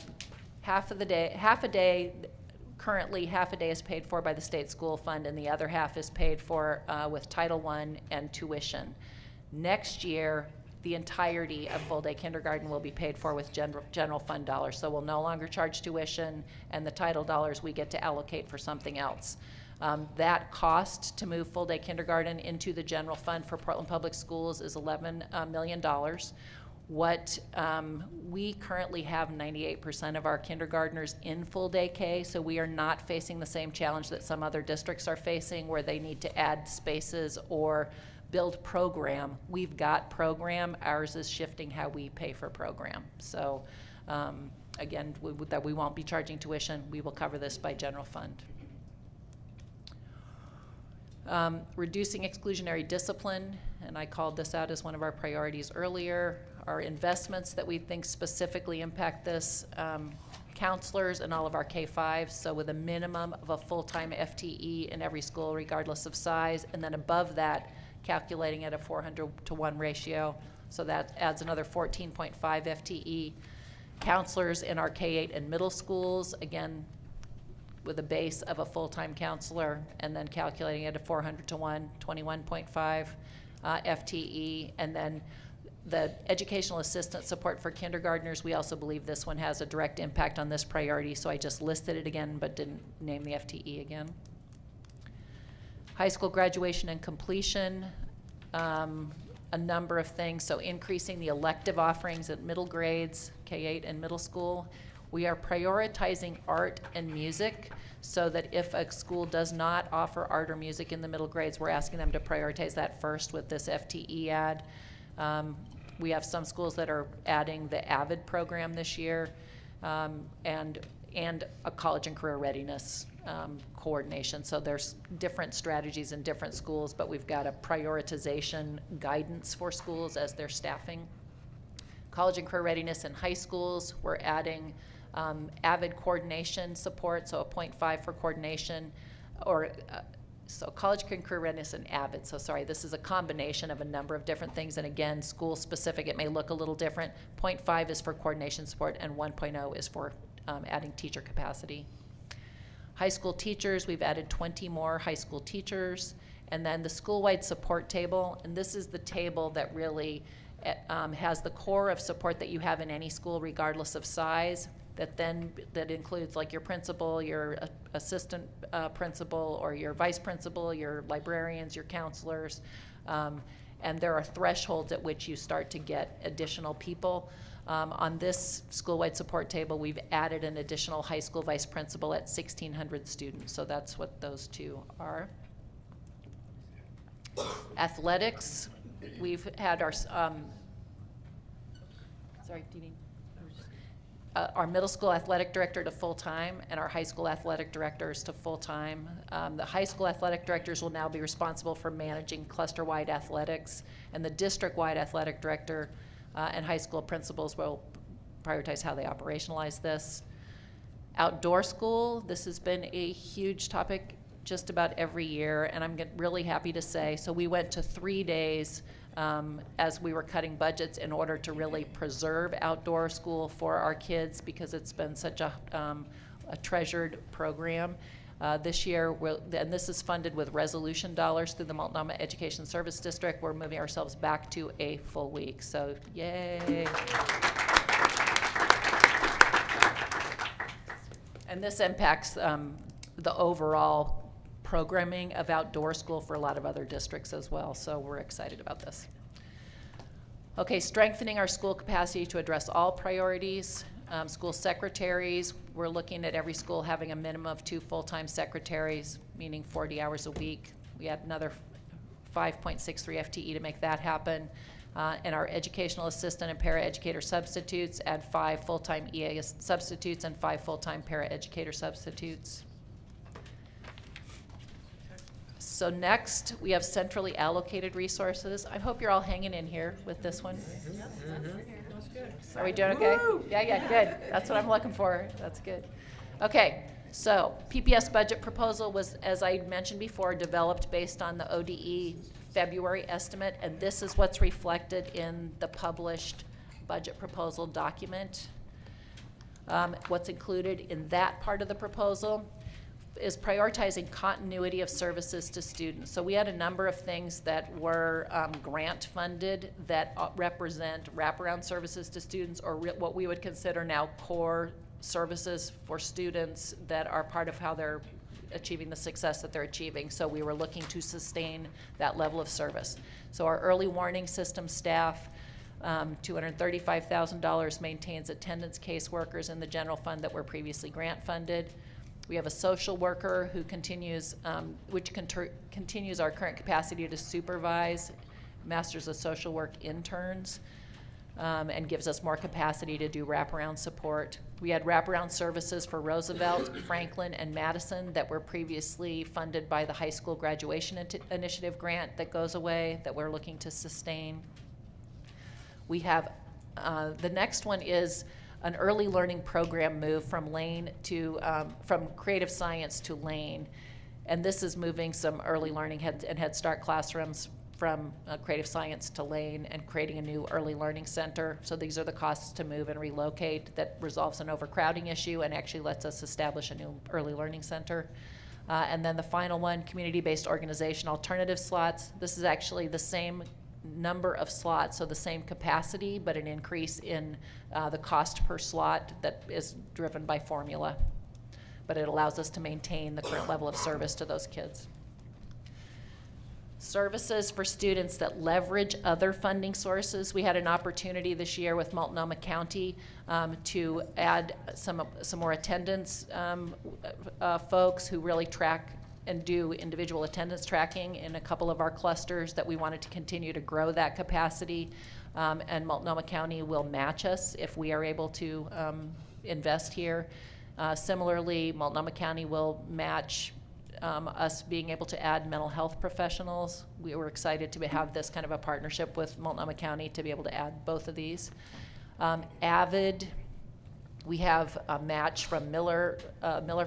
half a day, currently half a day is paid for by the state school fund and the other half is paid for with Title I and tuition. Next year, the entirety of full day kindergarten will be paid for with general fund dollars, so we'll no longer charge tuition, and the title dollars we get to allocate for something else. That cost to move full day kindergarten into the general fund for Portland Public Schools is $11 million. What we currently have 98% of our kindergartners in full day K, so we are not facing the same challenge that some other districts are facing where they need to add spaces or build program. We've got program, ours is shifting how we pay for program. So again, we won't be charging tuition, we will cover this by general fund. Reducing exclusionary discipline, and I called this out as one of our priorities earlier. Our investments that we think specifically impact this, counselors in all of our K-5s, so with a minimum of a full-time FTE in every school regardless of size, and then above that, calculating at a 400-to-1 ratio, so that adds another 14.5 FTE. Counselors in our K-8 and middle schools, again, with a base of a full-time counselor, and then calculating at a 400-to-1, 21.5 FTE, and then the educational assistant support for kindergartners, we also believe this one has a direct impact on this priority, so I just listed it again but didn't name the FTE again. High school graduation and completion, a number of things, so increasing the elective offerings at middle grades, K-8 and middle school. We are prioritizing art and music so that if a school does not offer art or music in the middle grades, we're asking them to prioritize that first with this FTE ad. We have some schools that are adding the AVID program this year, and a college and career readiness coordination. So there's different strategies in different schools, but we've got a prioritization guidance for schools as they're staffing. College and career readiness in high schools, we're adding AVID coordination support, so a 0.5 for coordination, so college and career readiness and AVID. So sorry, this is a combination of a number of different things, and again, school specific, it may look a little different. 0.5 is for coordination support, and 1.0 is for adding teacher capacity. High school teachers, we've added 20 more high school teachers, and then the school-wide support table, and this is the table that really has the core of support that you have in any school regardless of size, that includes like your principal, your assistant principal, or your vice principal, your librarians, your counselors, and there are thresholds at which you start to get additional people. On this school-wide support table, we've added an additional high school vice principal at 1,600 students, so that's what those two are. Athletics, we've had our, sorry, do you need? Our middle school athletic director to full-time and our high school athletic directors to full-time. The high school athletic directors will now be responsible for managing cluster-wide athletics, and the district-wide athletic director and high school principals will prioritize how they operationalize this. Outdoor school, this has been a huge topic just about every year, and I'm really happy to say, so we went to 3 days as we were cutting budgets in order to really preserve outdoor school for our kids because it's been such a treasured program. This year, and this is funded with resolution dollars through the Multnomah Education Service District, we're moving ourselves back to a full week, so yay. And this impacts the overall programming of outdoor school for a lot of other districts as well, so we're excited about this. Okay, strengthening our school capacity to address all priorities. School secretaries, we're looking at every school having a minimum of 2 full-time secretaries, meaning 40 hours a week. We had another 5.63 FTE to make that happen. And our educational assistant and paraeducator substitutes, add 5 full-time EA substitutes and 5 full-time paraeducator substitutes. So next, we have centrally allocated resources. I hope you're all hanging in here with this one. Are we doing okay? Yeah, good. That's what I'm looking for. That's good. Okay, so PPS budget proposal was, as I mentioned before, developed based on the ODE February estimate, and this is what's reflected in the published budget proposal document. What's included in that part of the proposal is prioritizing continuity of services to students. So we had a number of things that were grant funded that represent wraparound services to students, or what we would consider now core services for students that are part of how they're achieving the success that they're achieving. So we were looking to sustain that level of service. So our early warning system staff, $235,000 maintains attendance caseworkers in the general fund that were previously grant funded. We have a social worker who continues, continues our current capacity to supervise Masters of Social Work interns, and gives us more capacity to do wraparound support. We had wraparound services for Roosevelt, Franklin, and Madison that were previously funded by the high school graduation initiative grant that goes away, that we're looking to sustain. We have, the next one is an early learning program move from Lane to, from creative science to Lane. And this is moving some early learning and Head Start classrooms from creative science to Lane and creating a new early learning center. So these are the costs to move and relocate that resolves an overcrowding issue and actually lets us establish a new early learning center. And then the final one, community-based organization alternative slots. This is actually the same number of slots, so the same capacity, but an increase in the cost per slot that is driven by formula. But it allows us to maintain the current level of service to those kids. Services for students that leverage other funding sources. We had an opportunity this year with Multnomah County to add some more attendance folks who really track and do individual attendance tracking in a couple of our clusters that we wanted to continue to grow that capacity. And Multnomah County will match us if we are able to invest here. Similarly, Multnomah County will match us being able to add mental health professionals. We were excited to have this kind of a partnership with Multnomah County to be able to add both of these. AVID, we have a match from Miller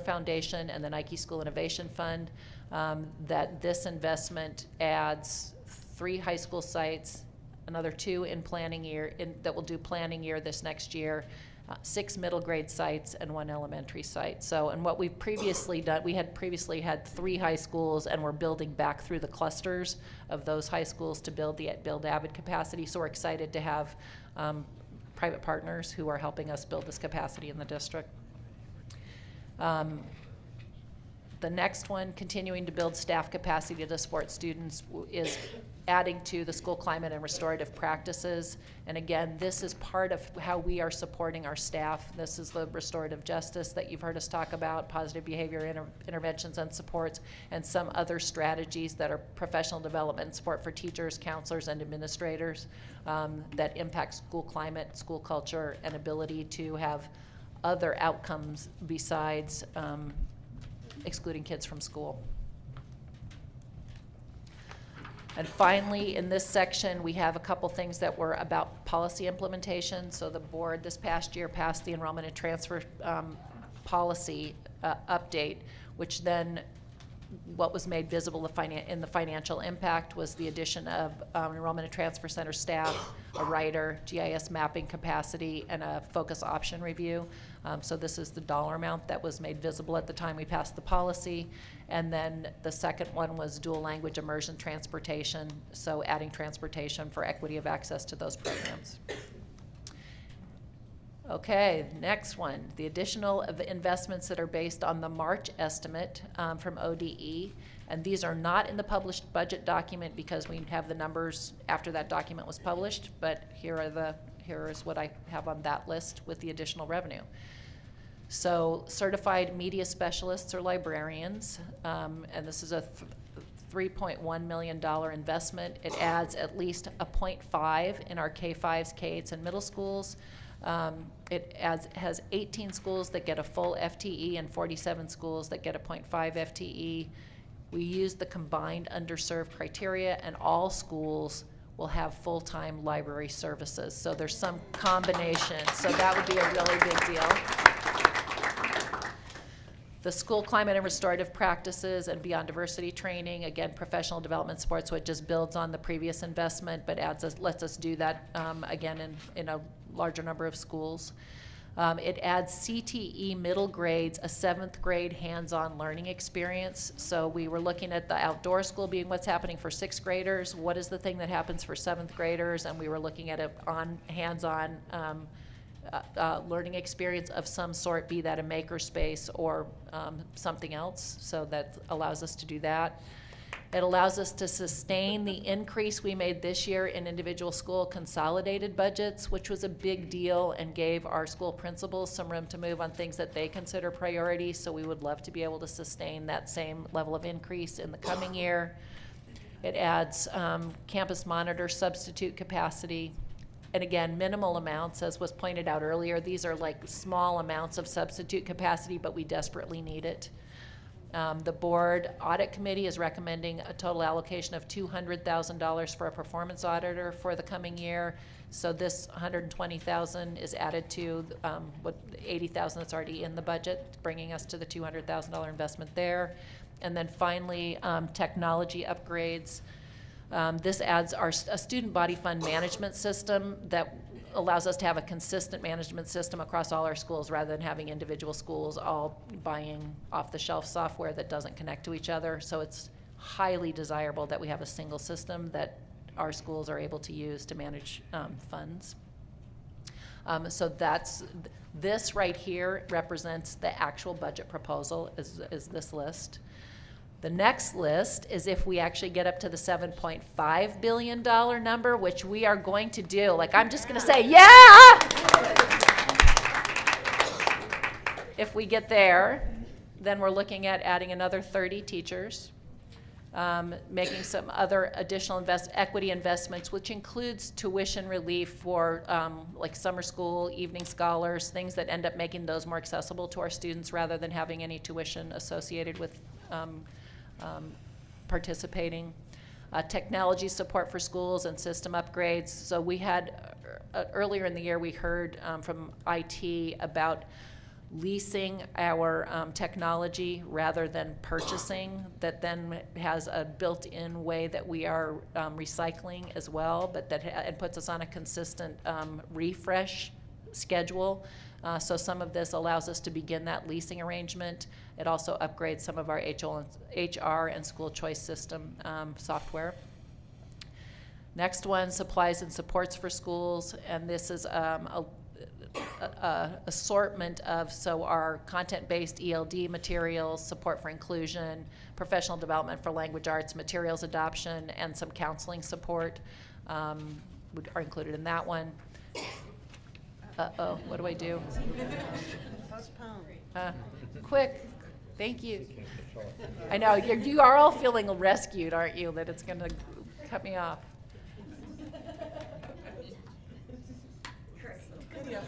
Foundation and the Nike School Innovation Fund that this investment adds 3 high school sites, another 2 in planning year, that will do planning year this next year, 6 middle grade sites and 1 elementary site. So, and what we've previously done, we had previously had 3 high schools, and we're building back through the clusters of those high schools to build AVID capacity. So we're excited to have private partners who are helping us build this capacity in the district. The next one, continuing to build staff capacity to support students, is adding to the school climate and restorative practices. And again, this is part of how we are supporting our staff. This is the restorative justice that you've heard us talk about, positive behavior interventions and supports, and some other strategies that are professional development and support for teachers, counselors, and administrators that impact school climate, school culture, and ability to have other outcomes besides excluding kids from school. And finally, in this section, we have a couple things that were about policy implementation. So the board this past year passed the enrollment and transfer policy update, which then what was made visible in the financial impact was the addition of enrollment and transfer center staff, a writer, GIS mapping capacity, and a focus option review. So this is the dollar amount that was made visible at the time we passed the policy. And then the second one was dual language immersion transportation, so adding transportation for equity of access to those programs. Okay, next one, the additional investments that are based on the March estimate from ODE, and these are not in the published budget document because we have the numbers after that document was published, but here is what I have on that list with the additional revenue. So certified media specialists or librarians, and this is a $3.1 million investment. It adds at least a 0.5 in our K-5s, K-8s, and middle schools. It has 18 schools that get a full FTE and 47 schools that get a 0.5 FTE. We use the combined underserved criteria, and all schools will have full-time library services. So there's some combination. So that would be a really big deal. The school climate and restorative practices and beyond diversity training, again, professional development support, so it just builds on the previous investment, but lets us do that again in a larger number of schools. It adds CTE middle grades, a 7th grade hands-on learning experience. So we were looking at the outdoor school being what's happening for 6th graders, what is the thing that happens for 7th graders, and we were looking at it on hands-on learning experience of some sort, be that a maker space or something else. So that allows us to do that. It allows us to sustain the increase we made this year in individual school consolidated budgets, which was a big deal and gave our school principals some room to move on things that they consider priorities. So we would love to be able to sustain that same level of increase in the coming year. It adds campus monitor substitute capacity. And again, minimal amounts, as was pointed out earlier. These are like small amounts of substitute capacity, but we desperately need it. The board audit committee is recommending a total allocation of $200,000 for a performance auditor for the coming year. So this $120,000 is added to what $80,000 that's already in the budget, bringing us to the $200,000 investment there. And then finally, technology upgrades. This adds a student body fund management system that allows us to have a consistent management system across all our schools rather than having individual schools all buying off-the-shelf software that doesn't connect to each other. So it's highly desirable that we have a single system that our schools are able to use to manage funds. So this right here represents the actual budget proposal is this list. The next list is if we actually get up to the $7.5 billion number, which we are going to do. Like, I'm just going to say, yeah! If we get there, then we're looking at adding another 30 teachers, making some other additional equity investments, which includes tuition relief for like summer school, evening scholars, things that end up making those more accessible to our students rather than having any tuition associated with participating. Technology support for schools and system upgrades. So we had, earlier in the year, we heard from IT about leasing our technology rather than purchasing, that then has a built-in way that we are recycling as well, but that it puts us on a consistent refresh schedule. So some of this allows us to begin that leasing arrangement. It also upgrades some of our HR and school choice system software. Next one, supplies and supports for schools, and this is a assortment of, so our content-based ELD materials, support for inclusion, professional development for language arts, materials adoption, and some counseling support are included in that one. Uh-oh, what do I do? Postpone. Quick, thank you. I know, you are all feeling rescued, aren't you, that it's gonna cut me off.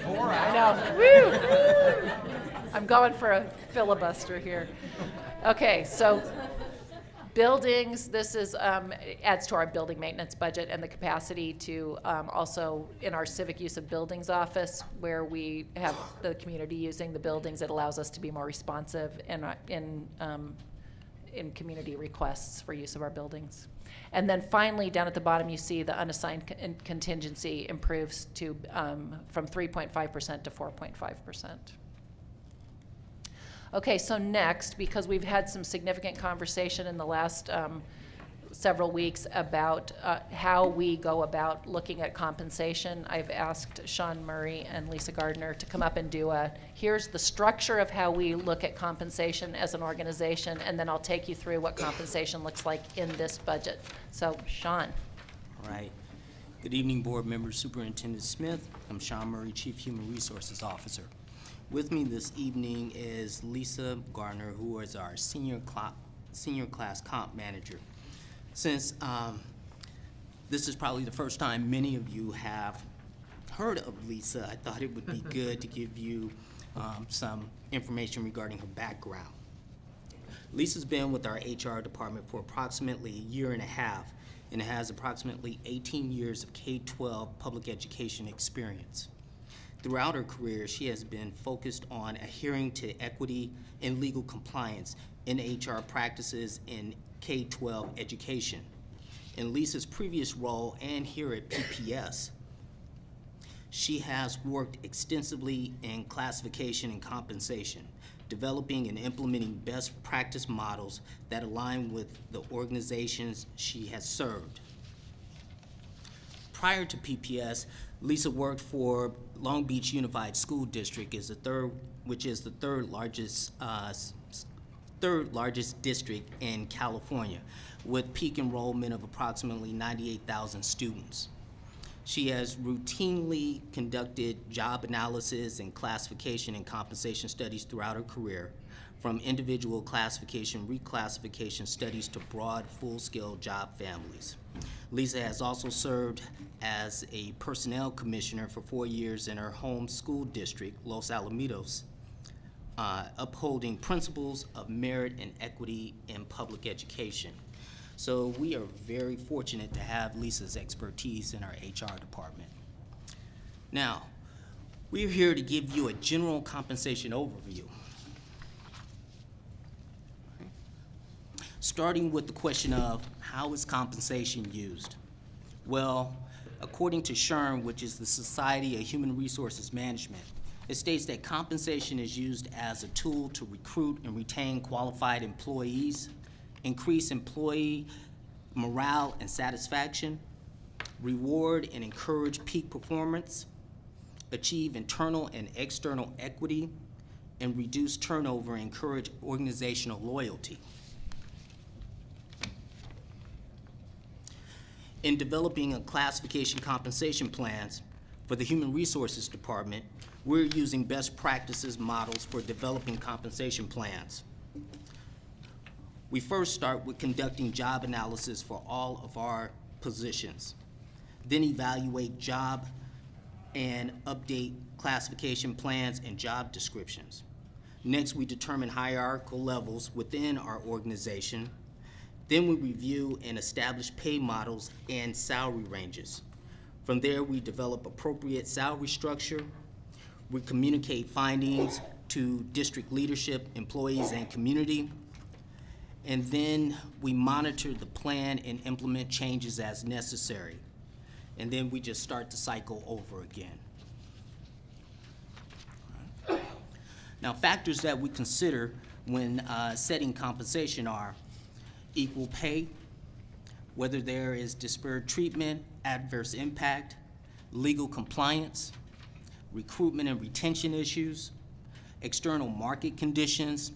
I know. Woo! I'm going for a filibuster here. Okay, so buildings, this is adds to our building maintenance budget and the capacity to also in our civic use of buildings office, where we have the community using the buildings. It allows us to be more responsive in community requests for use of our buildings. And then finally, down at the bottom, you see the unassigned contingency improves to from 3.5% to 4.5%. Okay, so next, because we've had some significant conversation in the last several weeks about how we go about looking at compensation, I've asked Sean Murray and Lisa Gardner to come up and do here's the structure of how we look at compensation as an organization, and then I'll take you through what compensation looks like in this budget. So, Sean. All right. Good evening, board members, Superintendent Smith. I'm Sean Murray, Chief Human Resources Officer. With me this evening is Lisa Gardner, who is our senior class comp manager. Since this is probably the first time many of you have heard of Lisa, I thought it would be good to give you some information regarding her background. Lisa's been with our HR department for approximately a year and a half and has approximately 18 years of K-12 public education experience. Throughout her career, she has been focused on adhering to equity and legal compliance in HR practices in K-12 education. In Lisa's previous role and here at PPS, she has worked extensively in classification and compensation, developing and implementing best practice models that align with the organizations she has served. Prior to PPS, Lisa worked for Long Beach Unified School District, which is the third largest district in California, with peak enrollment of approximately 98,000 students. She has routinely conducted job analysis and classification and compensation studies throughout her career, from individual classification, reclassification studies to broad, full-scale job families. Lisa has also served as a personnel commissioner for 4 years in her home school district, Los Alamitos, upholding principles of merit and equity in public education. So we are very fortunate to have Lisa's expertise in our HR department. Now, we're here to give you a general compensation overview. Starting with the question of how is compensation used? Well, according to SHRM, which is the Society of Human Resources Management, it states that compensation is used as a tool to recruit and retain qualified employees, increase employee morale and satisfaction, reward and encourage peak performance, achieve internal and external equity, and reduce turnover and encourage organizational loyalty. In developing a classification compensation plans for the Human Resources Department, we're using best practices models for developing compensation plans. We first start with conducting job analysis for all of our positions, then evaluate job and update classification plans and job descriptions. Next, we determine hierarchical levels within our organization. Then we review and establish pay models and salary ranges. From there, we develop appropriate salary structure. We communicate findings to district leadership, employees, and community. And then we monitor the plan and implement changes as necessary. And then we just start the cycle over again. Now, factors that we consider when setting compensation are equal pay, whether there is disparate treatment, adverse impact, legal compliance, recruitment and retention issues, external market conditions,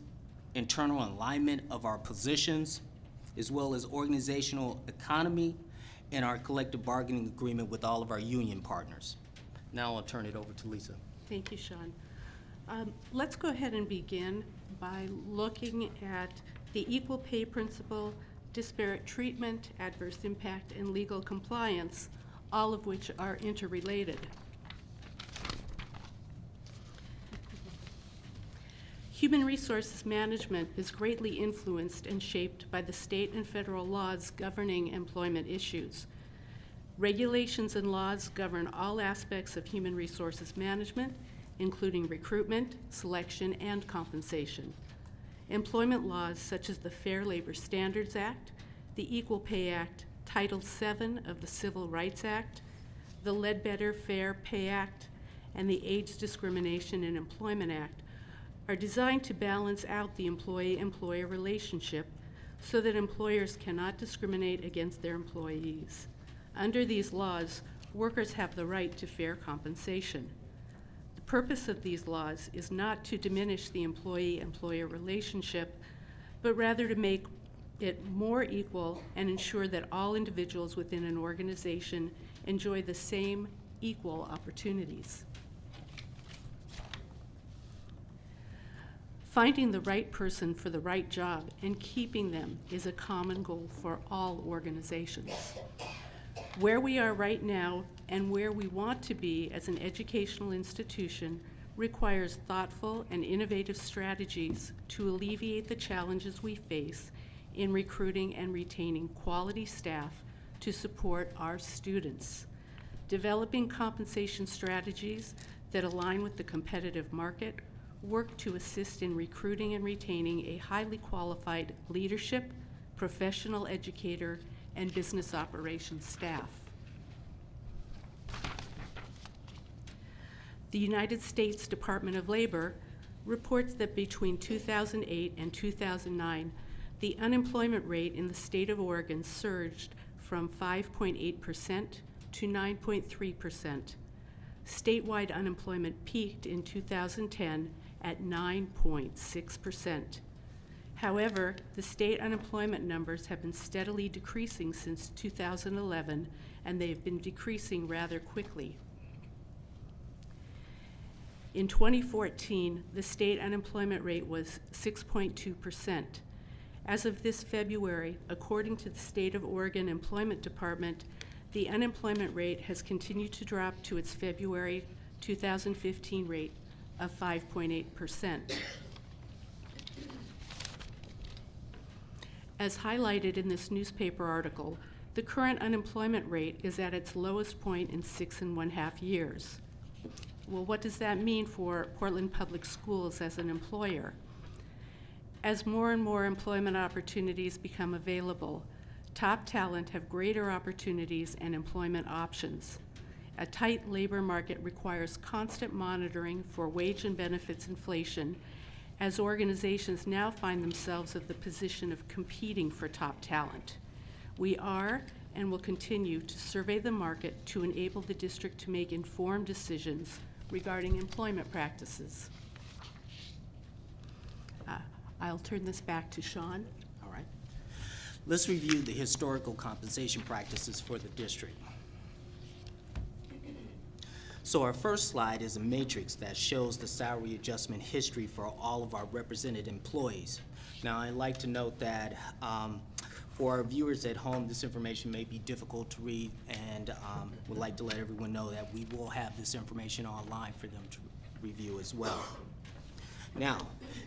internal alignment of our positions, as well as organizational economy and our collective bargaining agreement with all of our union partners. Now I'll turn it over to Lisa. Thank you, Sean. Let's go ahead and begin by looking at the equal pay principle, disparate treatment, adverse impact, and legal compliance, all of which are interrelated. Human resources management is greatly influenced and shaped by the state and federal laws governing employment issues. Regulations and laws govern all aspects of human resources management, including recruitment, selection, and compensation. Employment laws such as the Fair Labor Standards Act, the Equal Pay Act, Title VII of the Civil Rights Act, the Ledbetter Fair Pay Act, and the AIDS Discrimination in Employment Act are designed to balance out the employee-employer relationship so that employers cannot discriminate against their employees. Under these laws, workers have the right to fair compensation. The purpose of these laws is not to diminish the employee-employer relationship, but rather to make it more equal and ensure that all individuals within an organization enjoy the same equal opportunities. Finding the right person for the right job and keeping them is a common goal for all organizations. Where we are right now and where we want to be as an educational institution requires thoughtful and innovative strategies to alleviate the challenges we face in recruiting and retaining quality staff to support our students. Developing compensation strategies that align with the competitive market work to assist in recruiting and retaining a highly qualified leadership, professional educator, and business operations staff. The United States Department of Labor reports that between 2008 and 2009, the unemployment rate in the state of Oregon surged from 5.8% to 9.3%. Statewide unemployment peaked in 2010 at 9.6%. However, the state unemployment numbers have been steadily decreasing since 2011, and they've been decreasing rather quickly. In 2014, the state unemployment rate was 6.2%. As of this February, according to the State of Oregon Employment Department, the unemployment rate has continued to drop to its February 2015 rate of 5.8%. As highlighted in this newspaper article, the current unemployment rate is at its lowest point in 6.5 years. Well, what does that mean for Portland Public Schools as an employer? As more and more employment opportunities become available, top talent have greater opportunities and employment options. A tight labor market requires constant monitoring for wage and benefits inflation, as organizations now find themselves in the position of competing for top talent. We are and will continue to survey the market to enable the district to make informed decisions regarding employment practices. I'll turn this back to Sean. All right. Let's review the historical compensation practices for the district. So our first slide is a matrix that shows the salary adjustment history for all of our represented employees. Now, I'd like to note that for our viewers at home, this information may be difficult to read, and would like to let everyone know that we will have this information online for them to review as well. Now,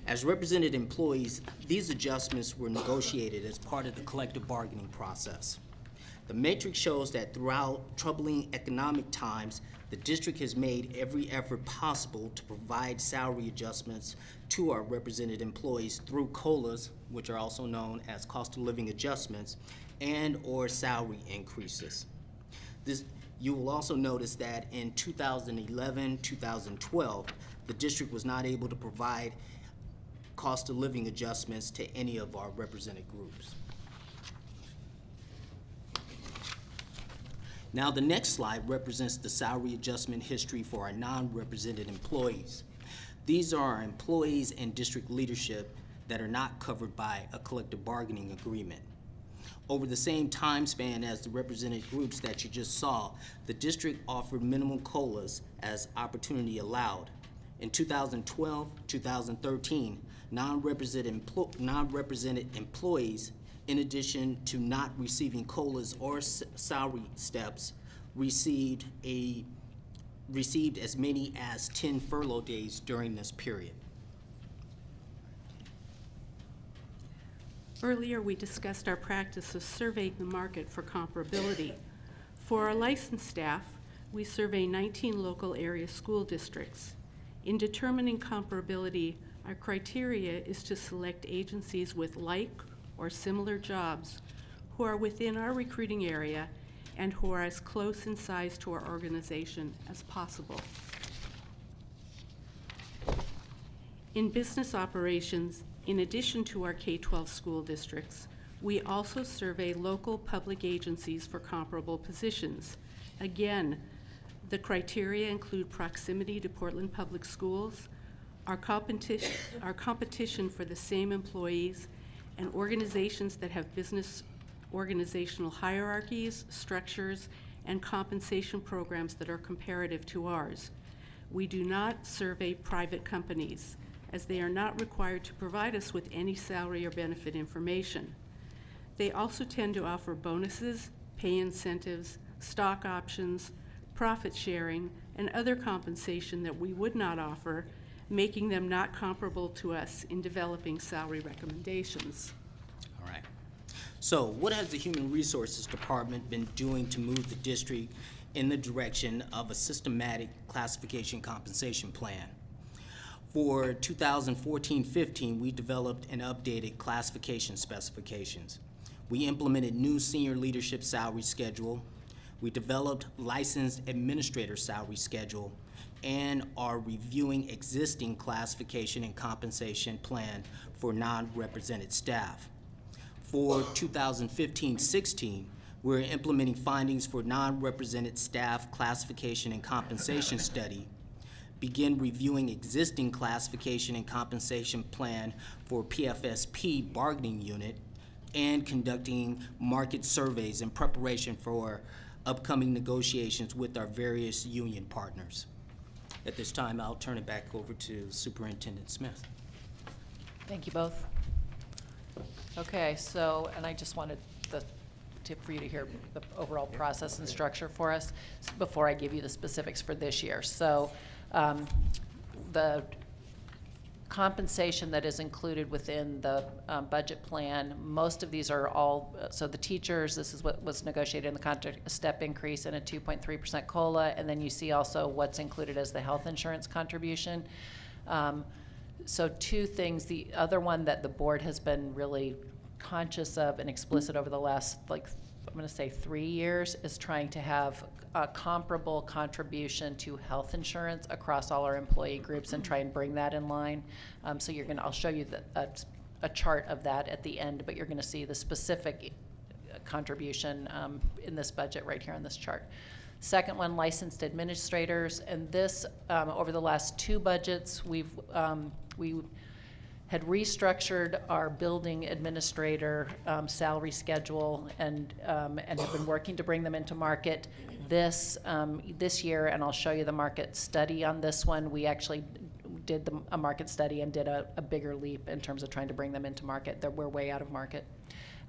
as represented employees, these adjustments were negotiated as part of the collective bargaining process. The matrix shows that throughout troubling economic times, the district has made every effort possible to provide salary adjustments to our represented employees through COLAs, which are also known as cost of living adjustments, and/or salary increases. You will also notice that in 2011, 2012, the district was not able to provide cost of living adjustments to any of our represented groups. Now, the next slide represents the salary adjustment history for our non-represented employees. These are our employees and district leadership that are not covered by a collective bargaining agreement. Over the same time span as the represented groups that you just saw, the district offered minimum COLAs as opportunity allowed. In 2012, 2013, non-represented employees, in addition to not receiving COLAs or salary steps, received as many as 10 furlough days during this period. Earlier, we discussed our practice of surveying the market for comparability. For our licensed staff, we survey 19 local area school districts. In determining comparability, our criteria is to select agencies with like or similar jobs who are within our recruiting area and who are as close in size to our organization as possible. In business operations, in addition to our K-12 school districts, we also survey local public agencies for comparable positions. Again, the criteria include proximity to Portland Public Schools, our competition for the same employees, and organizations that have business organizational hierarchies, structures, and compensation programs that are comparative to ours. We do not survey private companies, as they are not required to provide us with any salary or benefit information. They also tend to offer bonuses, pay incentives, stock options, profit sharing, and other compensation that we would not offer, making them not comparable to us in developing salary recommendations. All right. So what has the Human Resources Department been doing to move the district in the direction of a systematic classification compensation plan? For 2014-15, we developed and updated classification specifications. We implemented new senior leadership salary schedule. We developed licensed administrator salary schedule and are reviewing existing classification and compensation plan for non-represented staff. For 2015-16, we're implementing findings for non-represented staff classification and compensation study, begin reviewing existing classification and compensation plan for PFSP bargaining unit, and conducting market surveys in preparation for upcoming negotiations with our various union partners. At this time, I'll turn it back over to Superintendent Smith. Thank you both. Okay, so, and I just wanted the tip for you to hear the overall process and structure for us before I give you the specifics for this year. So the compensation that is included within the budget plan, most of these are all, so the teachers, this is what was negotiated in the contract, a step increase and a 2.3% COLA, and then you see also what's included as the health insurance contribution. So two things. The other one that the board has been really conscious of and explicit over the last, like, I'm going to say 3 years, is trying to have a comparable contribution to health insurance across all our employee groups and try and bring that in line. So you're going to, I'll show you a chart of that at the end, but you're going to see the specific contribution in this budget right here on this chart. Second one, licensed administrators, and this over the last 2 budgets we had restructured our building administrator salary schedule and have been working to bring them into market this year, and I'll show you the market study on this one. We actually did a market study and did a bigger leap in terms of trying to bring them into market. We're way out of market.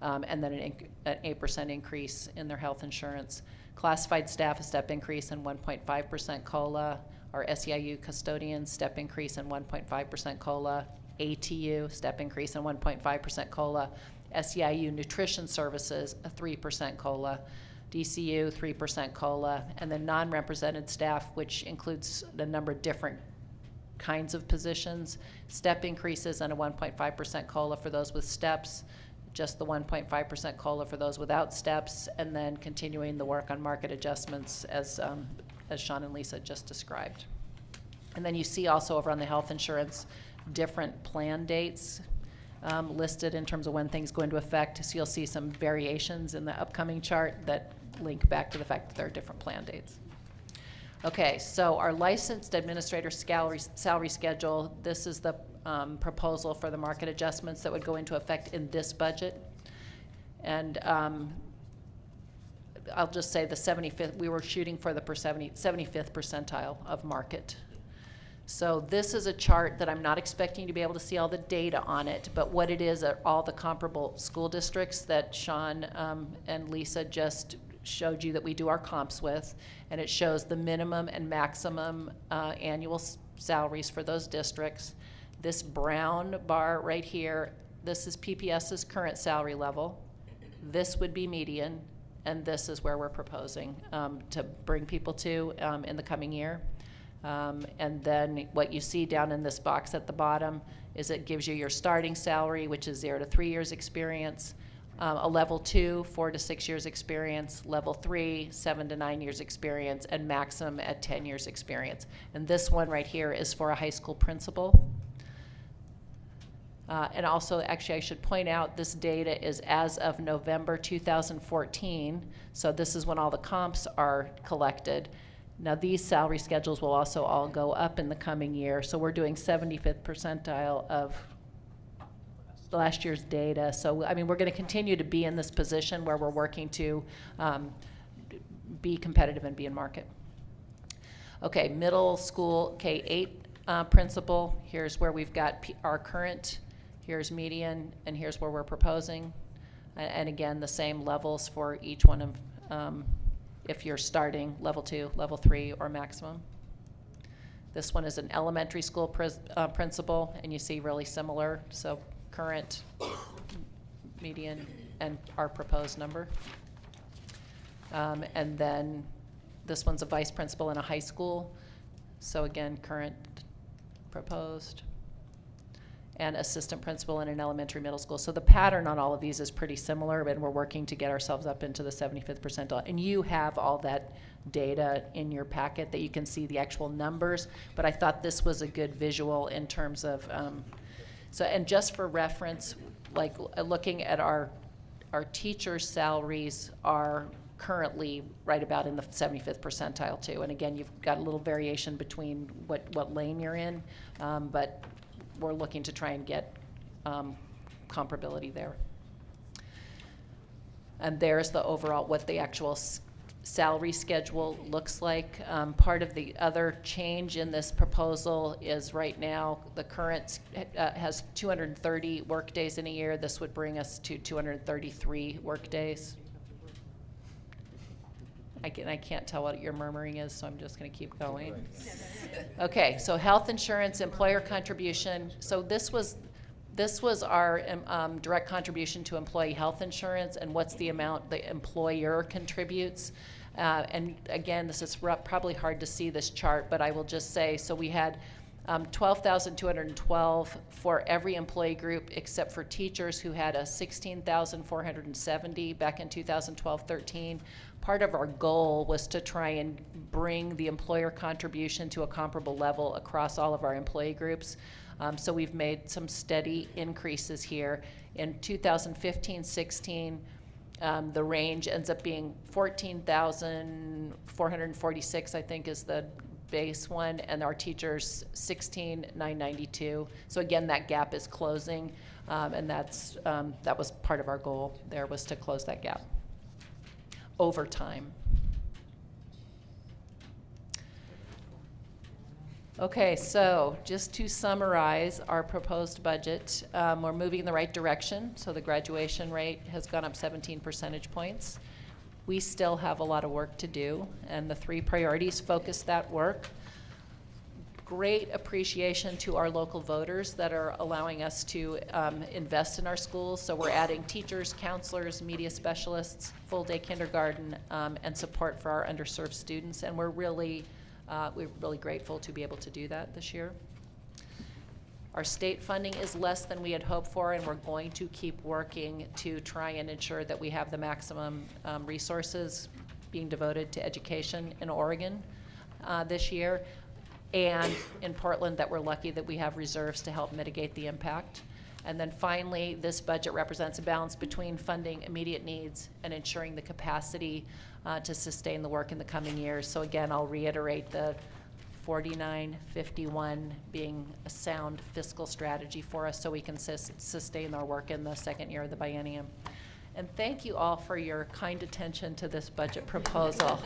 And then an 8% increase in their health insurance. Classified staff, a step increase in 1.5% COLA. Our SEIU custodians, step increase in 1.5% COLA. ATU, step increase in 1.5% COLA. SEIU nutrition services, a 3% COLA. DCU, 3% COLA. And then non-represented staff, which includes a number of different kinds of positions, step increases and a 1.5% COLA for those with steps, just the 1.5% COLA for those without steps, and then continuing the work on market adjustments as Sean and Lisa just described. And then you see also over on the health insurance different plan dates listed in terms of when things go into effect. So you'll see some variations in the upcoming chart that link back to the fact that there are different plan dates. Okay, so our licensed administrator salary schedule, this is the proposal for the market adjustments that would go into effect in this budget. And I'll just say the 75th, we were shooting for the 75th percentile of market. So this is a chart that I'm not expecting to be able to see all the data on it, but what it is are all the comparable school districts that Sean and Lisa just showed you that we do our comps with, and it shows the minimum and maximum annual salaries for those districts. This brown bar right here, this is PPS's current salary level. This would be median, and this is where we're proposing to bring people to in the coming year. And then what you see down in this box at the bottom is it gives you your starting salary, which is 0 to 3 years experience, a level 2, 4 to 6 years experience, level 3, 7 to 9 years experience, and maximum at 10 years experience. And this one right here is for a high school principal. And also, actually, I should point out this data is as of November 2014, so this is when all the comps are collected. Now, these salary schedules will also all go up in the coming year, so we're doing 75th percentile of last year's data. So, I mean, we're going to continue to be in this position where we're working to be competitive and be in market. Okay, middle school K-8 principal. Here's where we've got our current. Here's median, and here's where we're proposing. And again, the same levels for each one of, if you're starting level 2, level 3, or maximum. This one is an elementary school principal, and you see really similar. So current, median, and our proposed number. And then this one's a vice principal in a high school. So again, current, proposed, and assistant principal in an elementary middle school. So the pattern on all of these is pretty similar, and we're working to get ourselves up into the 75th percentile. And you have all that data in your packet that you can see the actual numbers, but I thought this was a good visual in terms of, so, and just for reference, like looking at our teachers' salaries are currently right about in the 75th percentile too. And again, you've got a little variation between what lane you're in, but we're looking to try and get comparability there. And there's the overall, what the actual salary schedule looks like. Part of the other change in this proposal is right now the current has 230 work days in a year. This would bring us to 233 work days. I can't tell what your murmuring is, so I'm just going to keep going. Okay, so health insurance, employer contribution. So this was our direct contribution to employee health insurance, and what's the amount the employer contributes. And again, this is probably hard to see this chart, but I will just say, so we had 12,212 for every employee group except for teachers, who had a 16,470 back in 2012-13. Part of our goal was to try and bring the employer contribution to a comparable level across all of our employee groups. So we've made some steady increases here. In 2015-16, the range ends up being 14,446, I think, is the base one, and our teachers 16,992. So again, that gap is closing, and that was part of our goal there, was to close that gap over time. Okay, so just to summarize our proposed budget, we're moving in the right direction. So the graduation rate has gone up 17 percentage points. We still have a lot of work to do, and the 3 priorities focus that work. Great appreciation to our local voters that are allowing us to invest in our schools. So we're adding teachers, counselors, media specialists, full-day kindergarten, and support for our underserved students, and we're really grateful to be able to do that this year. Our state funding is less than we had hoped for, and we're going to keep working to try and ensure that we have the maximum resources being devoted to education in Oregon this year, and in Portland that we're lucky that we have reserves to help mitigate the impact. And then finally, this budget represents a balance between funding immediate needs and ensuring the capacity to sustain the work in the coming years. So again, I'll reiterate the 49-51 being a sound fiscal strategy for us so we can sustain our work in the second year of the biennium. And thank you all for your kind attention to this budget proposal.